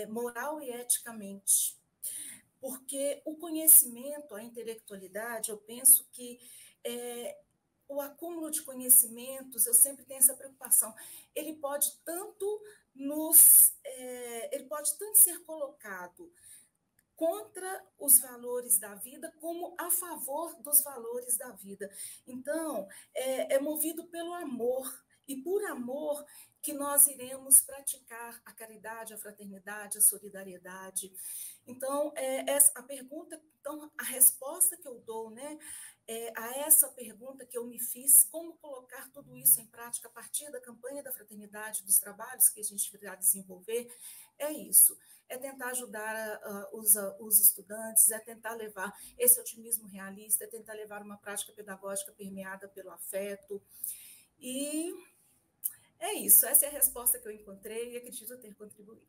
moral e eticamente. Porque o conhecimento, a intelectualidade, eu penso que o acúmulo de conhecimentos, eu sempre tenho essa preocupação, ele pode tanto ser colocado contra os valores da vida, como a favor dos valores da vida. Então, é movido pelo amor. e por amor que nós iremos praticar a caridade, a fraternidade, a solidariedade. Então, a resposta que eu dou, né, a essa pergunta que eu me fiz, como colocar tudo isso em prática a partir da campanha da fraternidade, dos trabalhos que a gente irá desenvolver, é isso. É tentar ajudar os estudantes, é tentar levar esse otimismo realista, é tentar levar uma prática pedagógica permeada pelo afeto. E é isso, essa é a resposta que eu encontrei e acredito ter contribuído.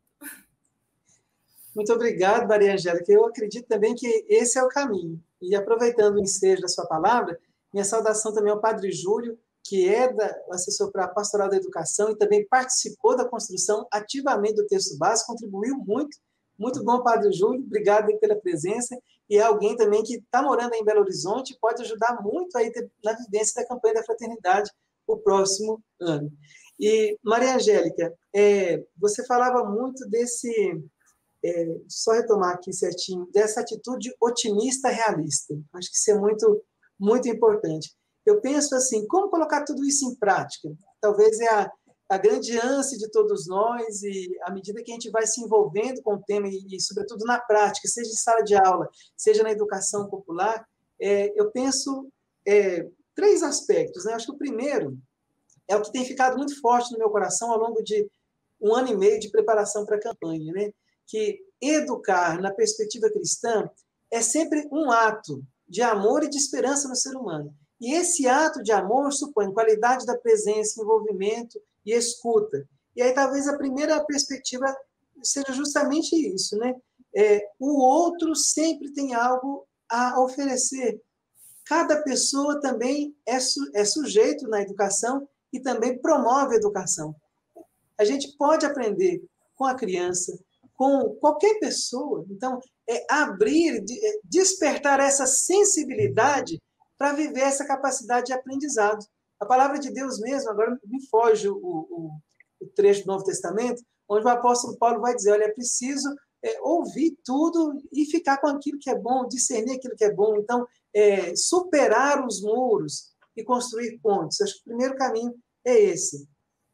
Muito obrigado, Maria Angélica. Eu acredito também que esse é o caminho. E aproveitando o ensejo da sua palavra, minha saudação também ao Padre Júlio, que é assessor para a Pastoral da Educação e também participou da construção ativamente do texto básico, contribuiu muito. Muito bom, Padre Júlio, obrigado pela presença. E é alguém também que está morando em Belo Horizonte, pode ajudar muito aí na vivência da campanha da fraternidade o próximo ano. E, Maria Angélica, você falava muito só retomar aqui certinho, dessa atitude otimista realista. Acho que isso é muito, muito importante. Eu penso assim, como colocar tudo isso em prática? Talvez é a grande ânsia de todos nós, e à medida que a gente vai se envolvendo com o tema, e sobretudo na prática, seja em sala de aula, seja na educação popular, eu penso 3 aspectos, né? Acho que o primeiro é o que tem ficado muito forte no meu coração ao longo de 1 ano e meio de preparação para a campanha, né? Que educar na perspectiva cristã é sempre um ato de amor e de esperança no ser humano. E esse ato de amor supõe qualidade da presença, envolvimento e escuta. E aí talvez a primeira perspectiva seja justamente isso, né? O outro sempre tem algo a oferecer. Cada pessoa também é sujeito na educação e também promove a educação. A gente pode aprender com a criança, com qualquer pessoa. Então, despertar essa sensibilidade para viver essa capacidade de aprendizado. A palavra de Deus mesmo, agora me foge o trecho do Novo Testamento, onde o apóstolo Paulo vai dizer, olha, é preciso ouvir tudo e ficar com aquilo que é bom, discernir aquilo que é bom. Então, superar os muros e construir pontes. Acho que o primeiro caminho é esse.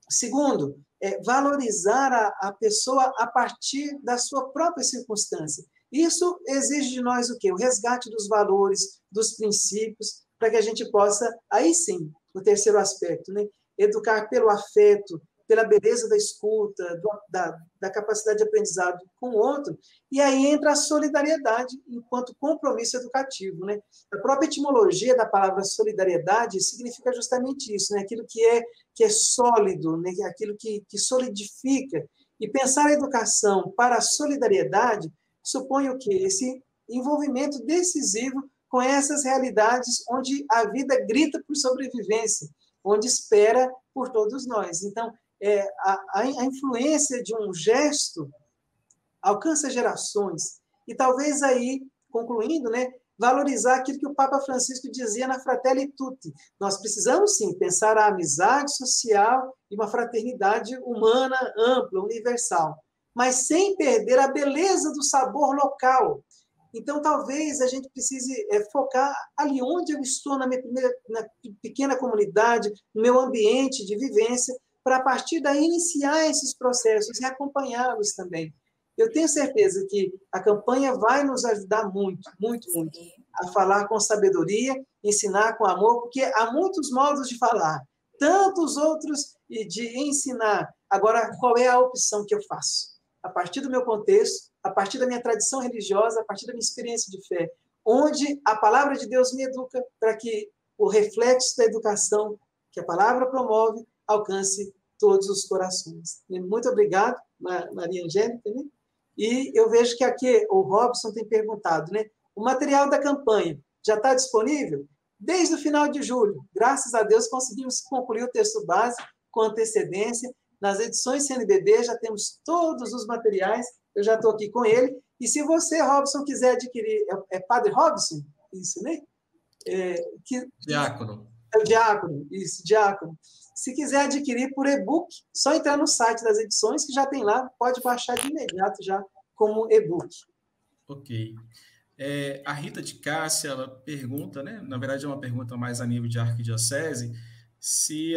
Segundo, valorizar a pessoa a partir da sua própria circunstância. Isso exige de nós o quê? O resgate dos valores, dos princípios, para que a gente possa, aí sim, o terceiro aspecto, né? Educar pelo afeto, pela beleza da escuta, da capacidade de aprendizado com o outro, e aí entra a solidariedade enquanto compromisso educativo, né? A própria etimologia da palavra solidariedade significa justamente isso, né? Aquilo que é sólido, né? Aquilo que solidifica. E pensar a educação para a solidariedade supõe o quê? Esse envolvimento decisivo com essas realidades onde a vida grita por sobrevivência, onde espera por todos nós. Então, a influência de um gesto alcança gerações. E talvez aí, concluindo, né, valorizar aquilo que o Papa Francisco dizia na Fratelli Tutti. Nós precisamos, sim, pensar a amizade social e uma fraternidade humana, ampla, universal, mas sem perder a beleza do sabor local. Então, talvez a gente precise focar ali onde eu estou, na pequena comunidade, no meu ambiente de vivência, para, a partir daí, iniciar esses processos e acompanhá-los também. Eu tenho certeza que a campanha vai nos ajudar muito, muito, muito, a falar com sabedoria, ensinar com amor, porque há muitos modos de falar, tantos outros de ensinar. Agora, qual é a opção que eu faço? A partir do meu contexto, a partir da minha tradição religiosa, a partir da minha experiência de fé, onde a palavra de Deus me educa para que o reflexo da educação que a palavra promove alcance todos os corações. Muito obrigado, Maria Angélica. Né? E eu vejo que aqui o Robson tem perguntado, né? O material da campanha já está disponível? Desde o final de julho. Graças a Deus conseguimos concluir o texto base com antecedência. Nas edições CNBB já temos todos os materiais, eu já estou aqui com ele. E se você, Robson, quiser adquirir... É Padre Robson? Isso, né? Diácono. Diácono, isso, diácono. Se quiser adquirir por e-book, só entrar no site das edições, que já tem lá, pode baixar de imediato já como e-book. Ok. A Rita de Cássia, ela pergunta, né? Na verdade, é uma pergunta mais a nível de arquidiocese, se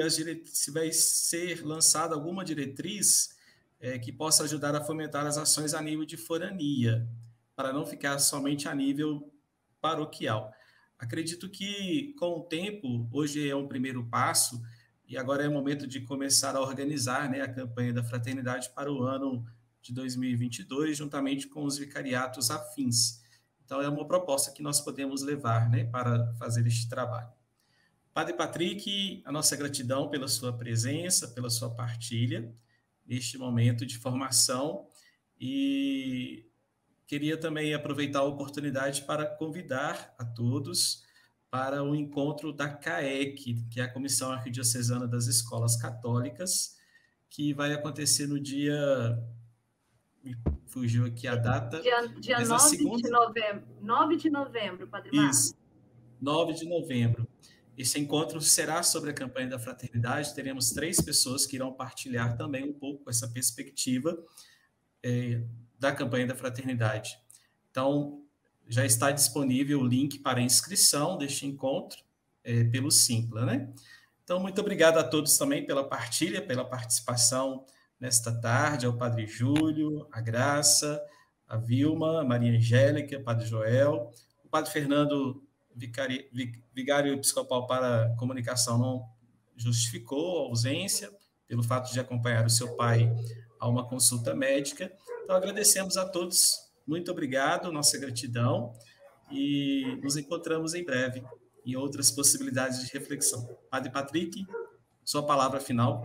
vai ser lançada alguma diretriz que possa ajudar a fomentar as ações a nível de forania, para não ficar somente a nível paroquial. Acredito que, com o tempo, hoje é um primeiro passo, e agora é o momento de começar a organizar, né, a campanha da fraternidade para o ano de 2022, juntamente com os vicariatos afins. Então, é uma proposta que nós podemos levar, né, para fazer este trabalho. Padre Patrick, a nossa gratidão pela sua presença, pela sua partilha, neste momento de formação, e queria também aproveitar a oportunidade para convidar a todos para o encontro da CAEC, que é a Comissão Arquidiocesana das Escolas Católicas, que vai acontecer no dia... Me fugiu aqui a data. Dia 9 de novembro, Padre Márcio. Isso, 9 de novembro. Esse encontro será sobre a campanha da fraternidade. Teremos 3 pessoas que irão partilhar também um pouco essa perspectiva da campanha da fraternidade. Então, já está disponível o link para a inscrição deste encontro pelo Simpla, né? Então, muito obrigado a todos também pela partilha, pela participação nesta tarde, ao Padre Júlio, a Graça, a Vilma, a Maria Angélica, o Padre Joel, o Padre Fernando, vigário episcopal para comunicação, não justificou a ausência pelo fato de acompanhar o seu pai a uma consulta médica. Então, agradecemos a todos. Muito obrigado, nossa gratidão, e nos encontramos em breve em outras possibilidades de reflexão. Padre Patrick, sua palavra final.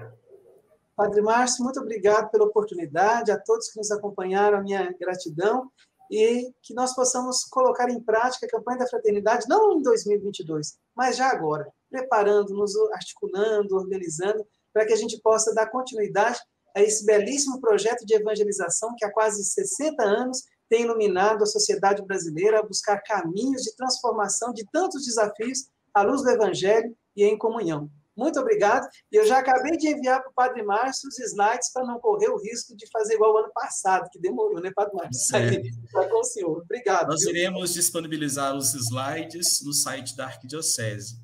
Padre Márcio, muito obrigado pela oportunidade, a todos que nos acompanharam, a minha gratidão, e que nós possamos colocar em prática a campanha da fraternidade, não em 2022, mas já agora, preparando-nos, articulando, organizando, para que a gente possa dar continuidade a esse belíssimo projeto de evangelização que há quase 60 anos tem iluminado a sociedade brasileira a buscar caminhos de transformação de tantos desafios à luz do Evangelho e em comunhão. Muito obrigado. E eu já acabei de enviar para o Padre Márcio os slides para não correr o risco de fazer igual o ano passado, que demorou, né, Padre Márcio? Está com o senhor. Obrigado. Nós iremos disponibilizar os slides no site da Arquidiocese.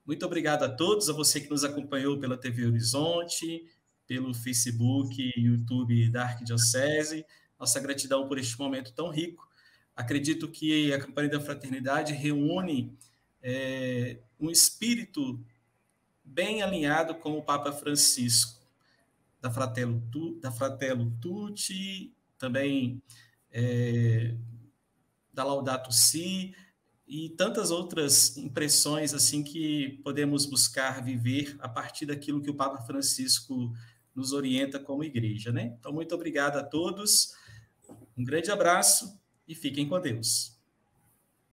Muito obrigado a todos, a você que nos acompanhou pela TV Horizonte, pelo Facebook e YouTube da Arquidiocese. Nossa gratidão por este momento tão rico. Acredito que a campanha da fraternidade reúne um espírito bem alinhado com o Papa Francisco, da Fratello Tutti, também da Laudato Si, e tantas outras impressões assim que podemos buscar viver a partir daquilo que o Papa Francisco nos orienta como igreja, né? Então, muito obrigado a todos, um grande abraço e fiquem com Deus.